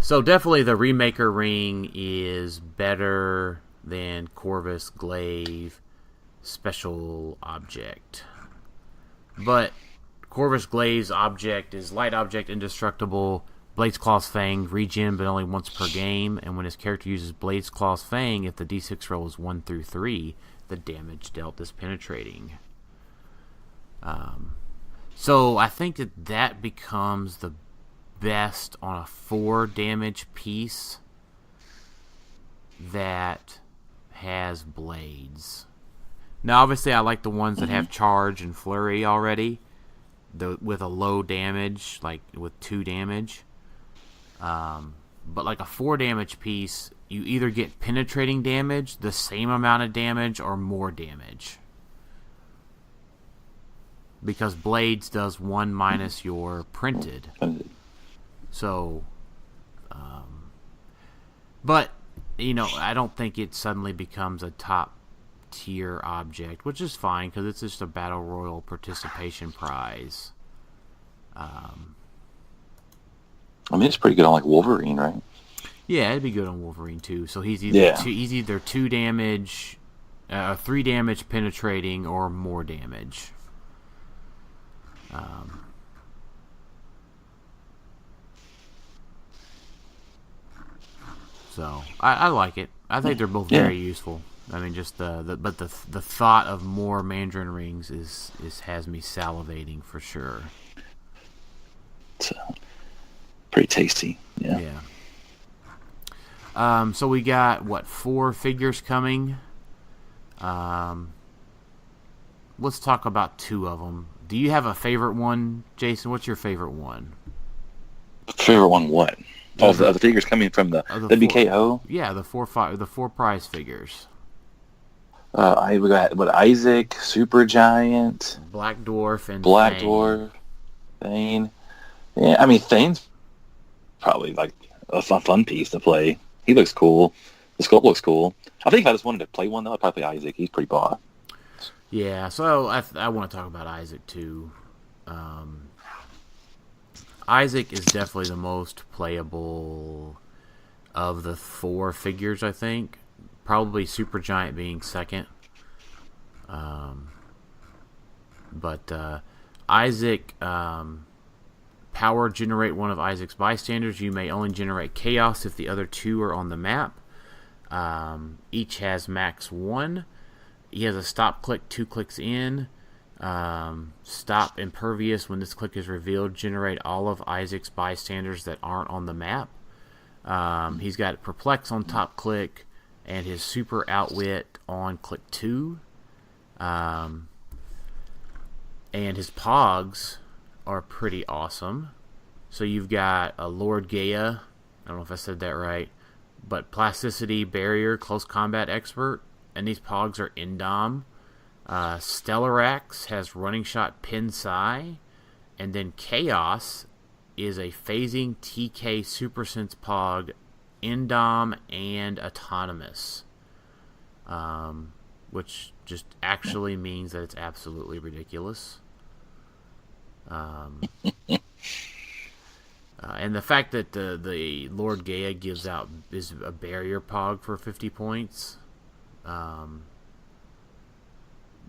So definitely the Remaker ring is better than Corvus Glaive special object. But Corvus Glaive's object is light object indestructible, Blade's Claw's Fang regen but only once per game, and when his character uses Blade's Claw's Fang, if the d6 roll is 1 through 3, the damage dealt is penetrating. So I think that becomes the best on a 4 damage piece that has blades. Now, obviously, I like the ones that have charge and flurry already, with a low damage, like with 2 damage. But like a 4 damage piece, you either get penetrating damage, the same amount of damage, or more damage. Because blades does 1 minus your printed. So, but, I don't think it suddenly becomes a top tier object, which is fine because it's just a Battle Royal participation prize. It's pretty good on, like, Wolverine, right? Yeah, it'd be good on Wolverine too. So he's either 2 damage, 3 damage penetrating, or more damage. So I like it. I think they're both very useful. I mean, just the thought of more Mandarin rings is has me salivating for sure. It's pretty tasty. Yeah. So we got 4 figures coming. Let's talk about 2 of them. Do you have a favorite one, Jason? What's your favorite one? Favorite one? What? The figures coming from the WKO. The 4 prize figures. We got Isaac, Supergiant, Black Dwarf, and Black Thane. Dwarf, Thane. Yeah, I mean Thane's probably like a fun piece to play. He looks cool. The sculpt looks cool. I think if I just wanted to play one though, I'd probably play Isaac. He's pretty boss. Yeah, so I want to talk about Isaac too. Isaac is definitely the most playable of the 4 figures, I think. Probably Supergiant being second. But Isaac, power generate one of Isaac's bystanders. You may only generate chaos if the other 2 are on the map. Each has max 1. He has a stop click 2 clicks in. Stop impervious when this click is revealed. Generate all of Isaac's bystanders that aren't on the map. He's got perplex on top click and his super outwit on click 2. And his pogs are pretty awesome. So you've got a Lord Gaia. I don't know if I said that right. but Plasticity, Barrier, Close Combat Expert, and these pogs are Indom. Stellarax has Running Shot, Pin Psi, and then Chaos is a Phasing TK Super Sense Pog, Indom, and Autonomous. Which just actually means that it's absolutely ridiculous. And the fact that the Lord Gaia gives out is a Barrier Pog for 50 points.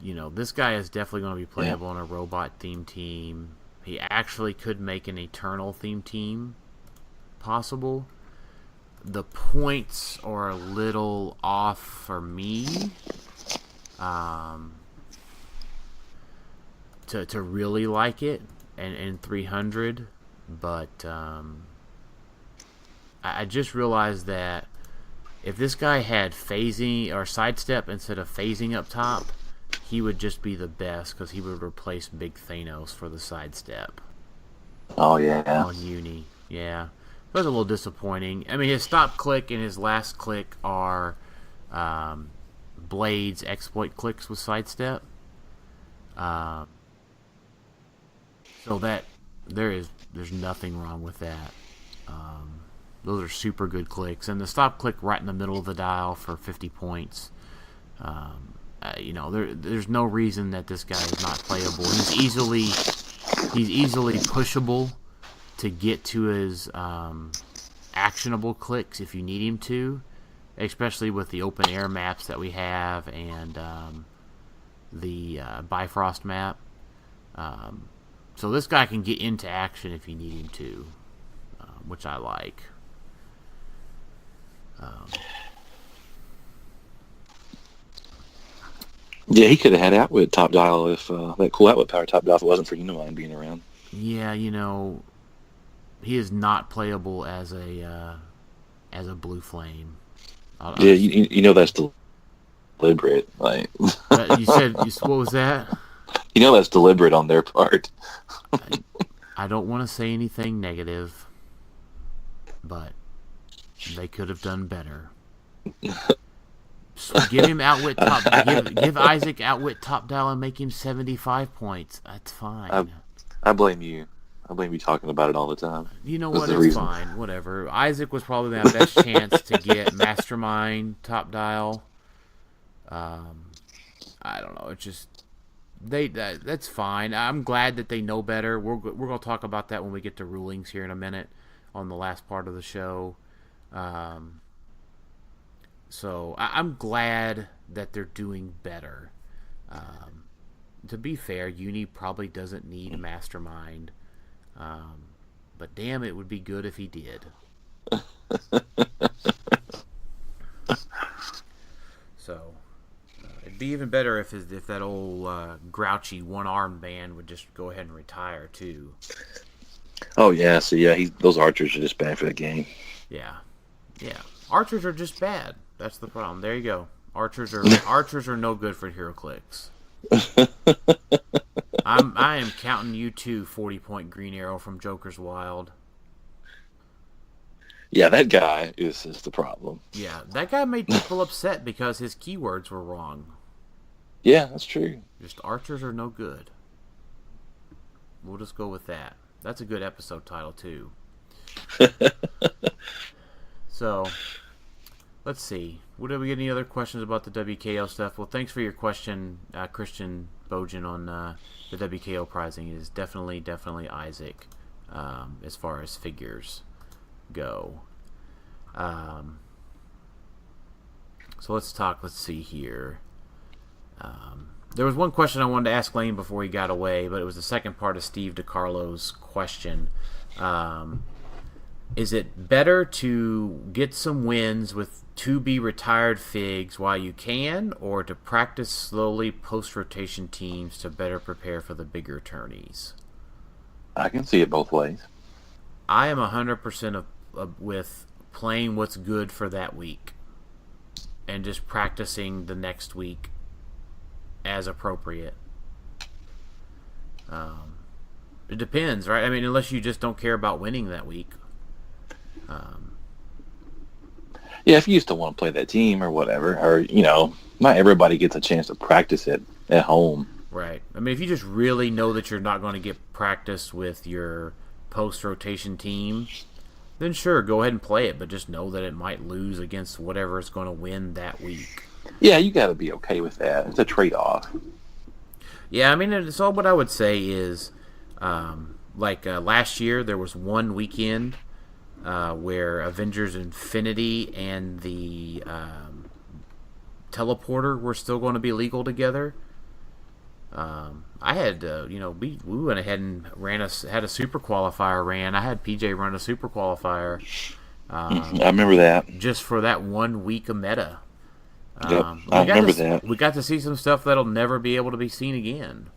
This guy is definitely going to be playable on a robot-themed team. He actually could make an Eternal-themed team possible. The points are a little off for me to really like it and 300, but I just realized that if this guy had phasing or sidestep instead of phasing up top, he would just be the best because he would replace Big Thanos for the sidestep. Oh, yeah. On Uni, yeah. It was a little disappointing. I mean, his stop click and his last click are Blade's exploit clicks with sidestep. So that there's nothing wrong with that. Those are super good clicks, and the stop click right in the middle of the dial for 50 points. There's no reason that this guy is not playable. He's easily pushable to get to his actionable clicks if you need him to, especially with the open air maps that we have and the Bifrost map. So this guy can get into action if you need him to, which I like. Yeah, he could have had Outwit top dial if that cool Outwit power top dial if it wasn't for Unimind being around. Yeah, he is not playable as a blue flame. You know that's deliberate. Like you said, what was that? You know that's deliberate on their part. I don't want to say anything negative, but they could have done better. So give him Outwit top. Give Isaac Outwit top dial and make him 75 points. That's fine. I blame you. I blame you talking about it all the time. You know what? It's fine. Whatever. Isaac was probably my best chance to get Mastermind top dial. I don't know. It's just that's fine. I'm glad that they know better. We're gonna talk about that when we get to rulings here in a minute on the last part of the show. So I'm glad that they're doing better. To be fair, Uni probably doesn't need a Mastermind. But damn, it would be good if he did. So it'd be even better if that old grouchy one-armed man would just go ahead and retire too. Oh yeah, so yeah, those archers are just bad for the game. Yeah. Archers are just bad. That's the problem. There you go. Archers are no good for HeroClix. I am counting you too, 40-point Green Arrow from Joker's Wild. Yeah, that guy is the problem. Yeah, that guy made people upset because his keywords were wrong. Yeah, that's true. Just archers are no good. We'll just go with that. That's a good episode title too. So, let's see. Did we get any other questions about the WKO stuff? Well, thanks for your question, Christian Bojan, on the WKO prizing. It is definitely Isaac as far as figures go. So let's see here. There was one question I wanted to ask Lane before he got away, but it was the second part of Steve DiCarlo's question. Is it better to get some wins with to-be-retired figs while you can, or to practice slowly post-rotation teams to better prepare for the bigger tourneys? I can see it both ways. I am 100% with playing what's good for that week and just practicing the next week as appropriate. It depends, right? I mean, unless you just don't care about winning that week. Yeah, if you used to want to play that team or whatever, or, not everybody gets a chance to practice it at home. Right. I mean, if you just really know that you're not going to get practice with your post-rotation team, then sure, go ahead and play it, but just know that it might lose against whatever is going to win that week. Yeah, you got to be okay with that. It's a trade-off. Yeah, I mean, it's all what I would say is, last year, there was one weekend where Avengers Infinity and the Teleporter were still going to be legal together. I had, we went ahead and had a super qualifier ran. I had PJ run a super qualifier. I remember that. Just for that 1 week of meta. Yep, I remember that. We got to see some stuff that'll never be able to be seen again.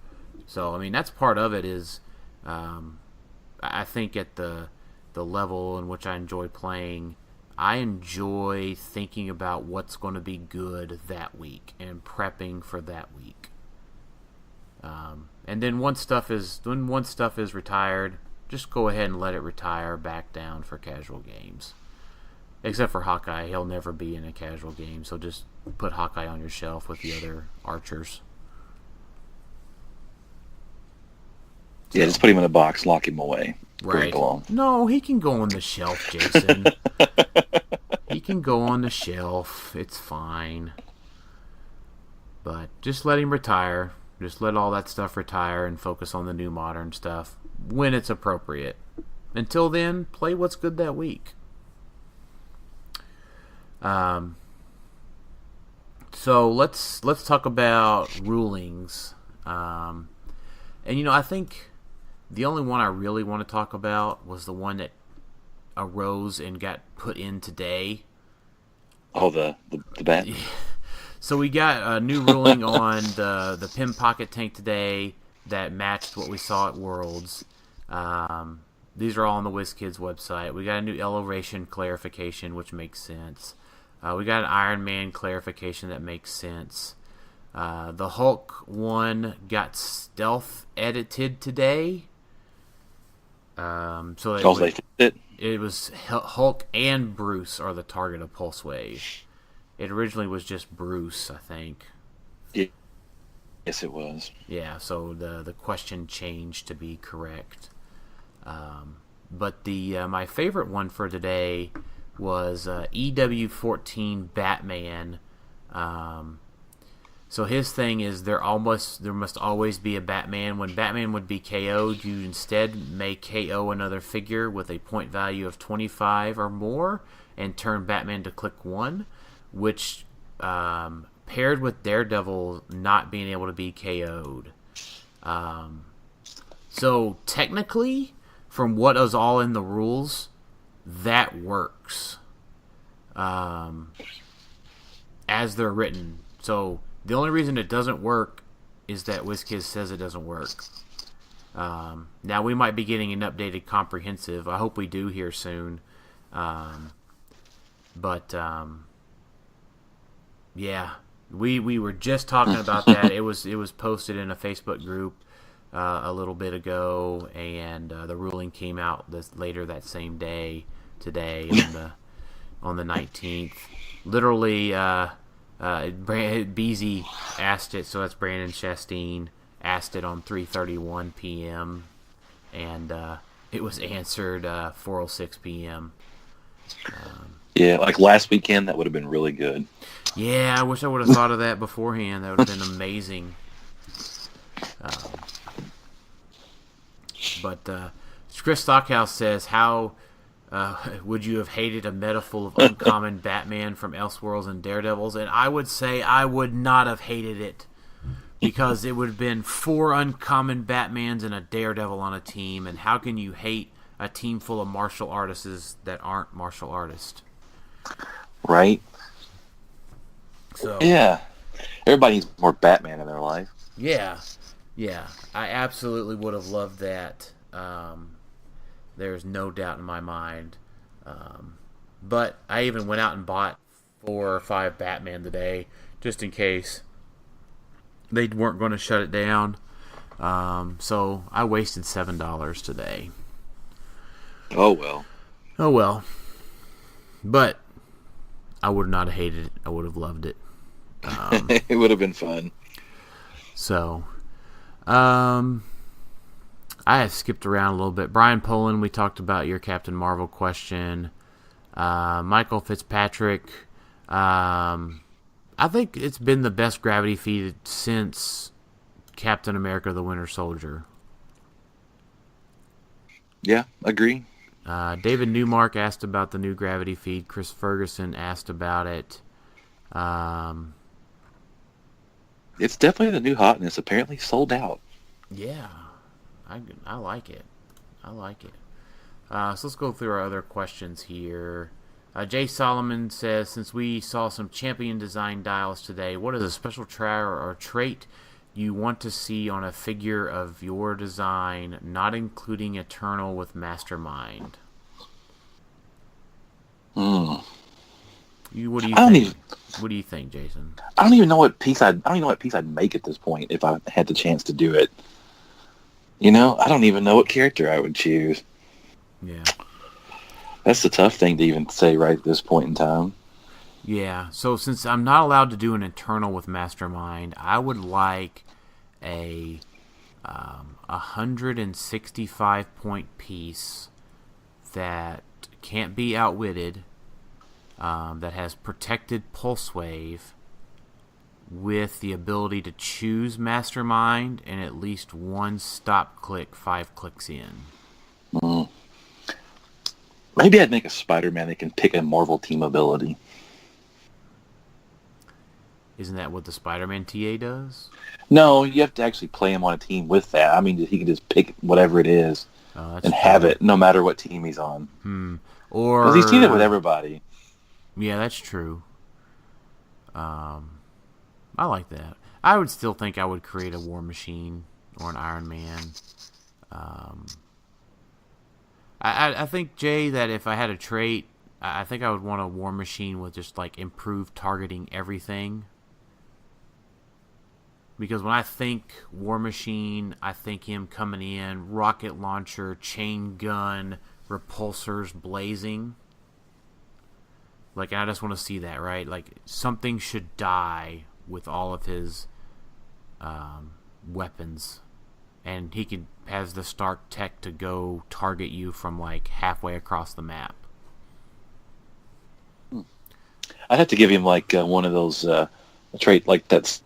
So, I mean, that's part of it is, I think at the level in which I enjoy playing, I enjoy thinking about what's going to be good that week and prepping for that week. And then when one stuff is retired, just go ahead and let it retire back down for casual games. Except for Hawkeye, he'll never be in a casual game, so just put Hawkeye on your shelf with the other archers. Yeah, just put him in a box, lock him away. Right. No, he can go on the shelf, Jason. He can go on the shelf. It's fine. But just let him retire. Just let all that stuff retire and focus on the new modern stuff when it's appropriate. Until then, play what's good that week. So let's talk about rulings. And I think the only one I really want to talk about was the one that arose and got put in today. Oh, the bat. So we got a new ruling on the Pim Pocket tank today that matched what we saw at Worlds. These are all on the WizKids website. We got a new elevation clarification, which makes sense. We got an Iron Man clarification that makes sense. The Hulk one got stealth edited today. So it was Hulk and Bruce are the target of Pulse Wave. It originally was just Bruce, I think. Yeah. Yes, it was. Yeah, so the question changed to be correct. But my favorite one for today was EW14 Batman. So his thing is there must always be a Batman. When Batman would be KO'd, you instead may KO another figure with a point value of 25 or more and turn Batman to click 1, which paired with Daredevil not being able to be KO'd. So technically, from what is all in the rules, that works as they're written. So the only reason it doesn't work is that WizKids says it doesn't work. Now we might be getting an updated comprehensive. I hope we do here soon. Yeah, we were just talking about that. It was posted in a Facebook group a little bit ago, and the ruling came out later that same day today on the 19th. Literally, Beezy asked it, so that's Brandon Chastain, asked it on 3:31 p.m. and it was answered 4:06 p.m. Yeah, like last weekend, that would have been really good. Yeah, I wish I would have thought of that beforehand. That would have been amazing. But Chris Stockhouse says, how would you have hated a meta full of uncommon Batman from Elseworlds and Daredevils? And I would say I would not have hated it, because it would have been 4 uncommon Batmans and a Daredevil on a team. And how can you hate a team full of martial artists that aren't martial artists? Right? So yeah. Everybody needs more Batman in their life. Yeah. I absolutely would have loved that. There's no doubt in my mind. But I even went out and bought 4 or 5 Batman today, just in case they weren't going to shut it down. So I wasted $7 today. Oh well. But I would not have hated it. I would have loved it. It would have been fun. So, I have skipped around a little bit. Brian Poland, we talked about your Captain Marvel question. Michael Fitzpatrick, I think it's been the best gravity feed since Captain America: The Winter Soldier. Yeah, agree. David Newmark asked about the new gravity feed. Chris Ferguson asked about it. It's definitely the new hotness. Apparently sold out. Yeah, I like it. I like it. So let's go through our other questions here. Jay Solomon says, since we saw some champion design dials today, what is a special trait you want to see on a figure of your design, not including Eternal with Mastermind? What do you think? What do you think, Jason? I don't even know what piece I'd make at this point if I had the chance to do it. I don't even know what character I would choose. Yeah. That's the tough thing to even say right at this point in time. Yeah, so since I'm not allowed to do an Eternal with Mastermind, I would like a 165-point piece that can't be outwitted, that has protected Pulse Wave, with the ability to choose Mastermind and at least one stop click 5 clicks in. Maybe I'd make a Spider-Man that can pick a Marvel team ability. Isn't that what the Spider-Man TA does? No, you have to actually play him on a team with that. I mean, he can just pick whatever it is and have it no matter what team he's on. Or because he's seen it with everybody. Yeah, that's true. I like that. I would still think I would create a War Machine or an Iron Man. I think, Jay, that if I had a trait, I think I would want a War Machine with just like improved targeting everything. Because when I think War Machine, I think him coming in, rocket launcher, chain gun, repulsors blazing. Like, I just want to see that, right? Like, something should die with all of his weapons. And he has the Stark tech to go target you from, like, halfway across the map. I'd have to give him, like, one of those trait, like that's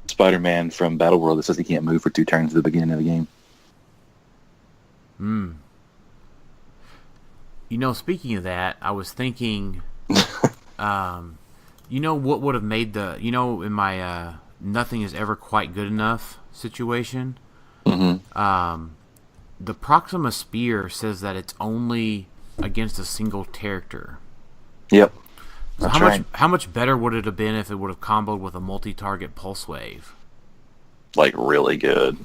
Spider-Man from Battleworld that says he can't move for 2 turns at the beginning of the game. Speaking of that, I was thinking, what would have made in my nothing is ever quite good enough situation, the Proxima Spear says that it's only against a single character. Yep. So how much better would it have been if it would have comboed with a multi-target Pulse Wave? Like, really good.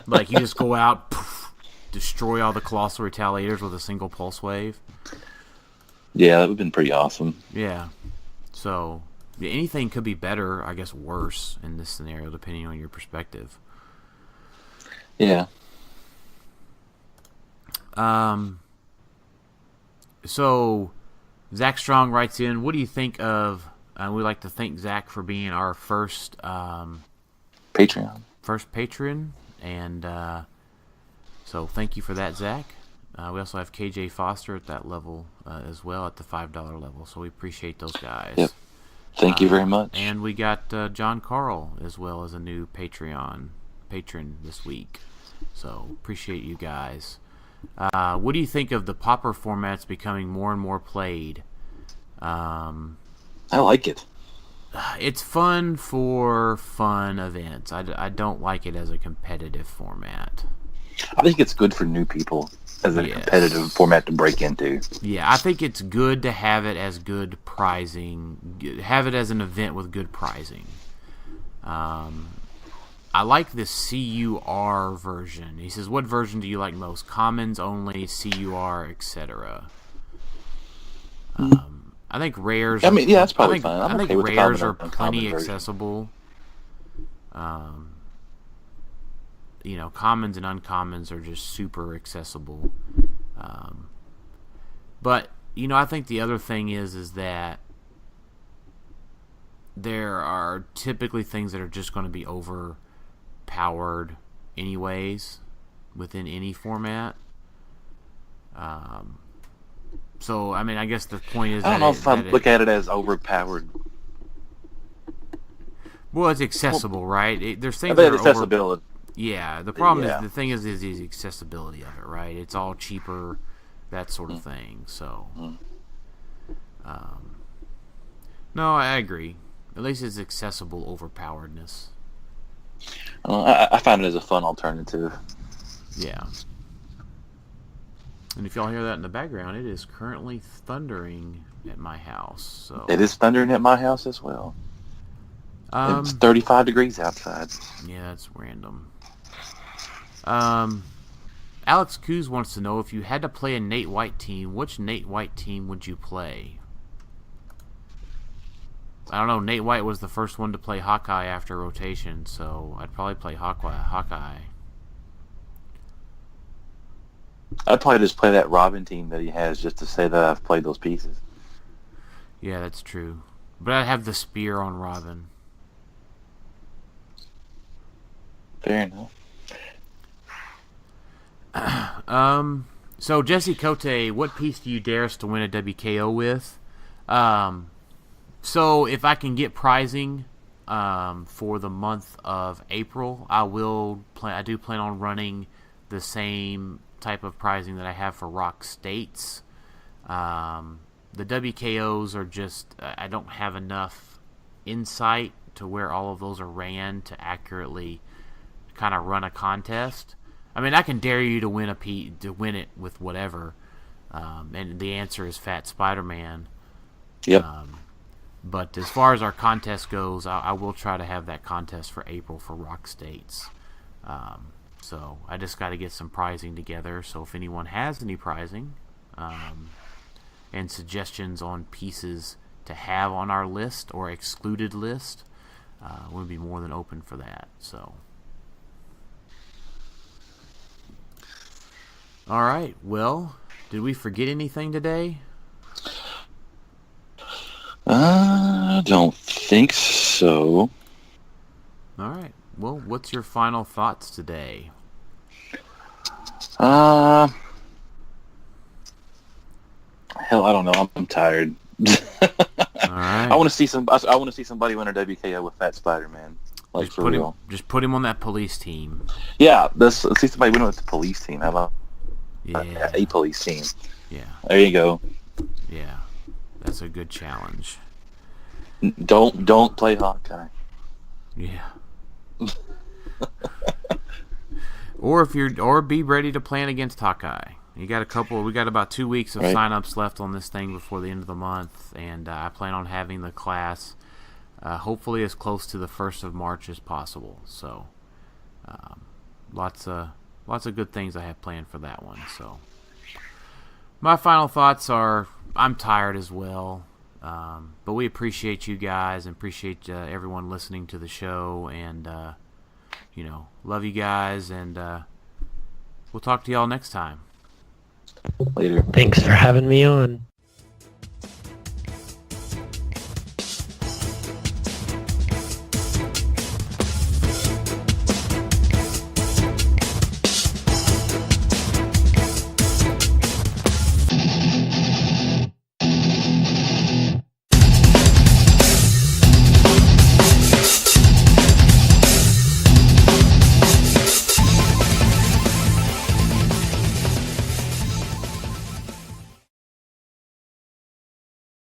Like, you just go out, poof, destroy all the Colossal Retaliators with a single Pulse Wave. Yeah, that would have been pretty awesome. Yeah. So, anything could be better, I guess worse in this scenario, depending on your perspective. Yeah. So, Zach Strong writes in, what do you think of, we'd like to thank Zach for being our first Patreon. First patron, and so thank you for that, Zach. We also have KJ Foster at that level as well, at the $5 level, so we appreciate those guys. Yep. Thank you very much. And we got John Carl as well as a new Patreon patron this week, so appreciate you guys. What do you think of the popper formats becoming more and more played? I like it. It's fun for fun events. I don't like it as a competitive format. I think it's good for new people as a competitive format to break into. Yeah, I think it's good to have it as good prizing. Have it as an event with good prizing. I like the CUR version. He says, what version do you like most? Commons only, CUR, etc. I think rares. That's probably fine. I think rares are plenty accessible. Commons and uncommons are just super accessible. But I think the other thing is that there are typically things that are just going to be overpowered anyways within any format. So, I mean, I guess the point is I don't know if I look at it as overpowered. Well, it's accessible, right? There's things I that bet are accessibility. Yeah, the problem Yeah. is the thing is the accessibility of it, right? It's all cheaper, that sort of thing. So, no, I agree. At least it's accessible overpoweredness. I find it as a fun alternative. Yeah. And if y'all hear that in the background, it is currently thundering at my house. So It is thundering at my house as well. It's 35 degrees outside. Yeah, that's random. Alex Coos wants to know, if you had to play a Nate White team, which Nate White team would you play? I don't know. Nate White was the first one to play Hawkeye after rotation, so I'd probably play Hawkeye. I'd probably just play that Robin team that he has just to say that I've played those pieces. Yeah, that's true. But I'd have the spear on Robin. Fair enough. So Jesse Cote, what piece do you dare us to win a WKO with? So if I can get prizing for the month of April, I do plan on running the same type of prizing that I have for Rock States. The WKOs are just, I don't have enough insight to where all of those are ran to accurately kind of run a contest. I mean, I can dare you to win it with whatever, and the answer is Fat Spider-Man. Yep. But as far as our contest goes, I will try to have that contest for April for Rock States. So I just got to get some prizing together. So if anyone has any prizing and suggestions on pieces to have on our list or excluded list, we'll be more than open for that. So. All right. Well, did we forget anything today? I don't think so. All right. Well, what's your final thoughts today? Hell, I don't know. I'm tired. All right. I want to see somebody win a WKO with Fat Spider-Man. Like, just for real. Just put him on that police team. Yeah, let's see somebody win with the police team. How about Yeah. a police team? Yeah. There you go. Yeah. That's a good challenge. Don't play Hawkeye. Yeah. or be ready to plan against Hawkeye. We got about 2 weeks of sign-ups left on this thing before the end of the month, and I plan on having the class hopefully as close to the 1st of March as possible. So lots of good things I have planned for that one. So my final thoughts are, I'm tired as well, but we appreciate you guys and appreciate everyone listening to the show, and love you guys, and we'll talk to y'all next time. Later. Thanks for having me on.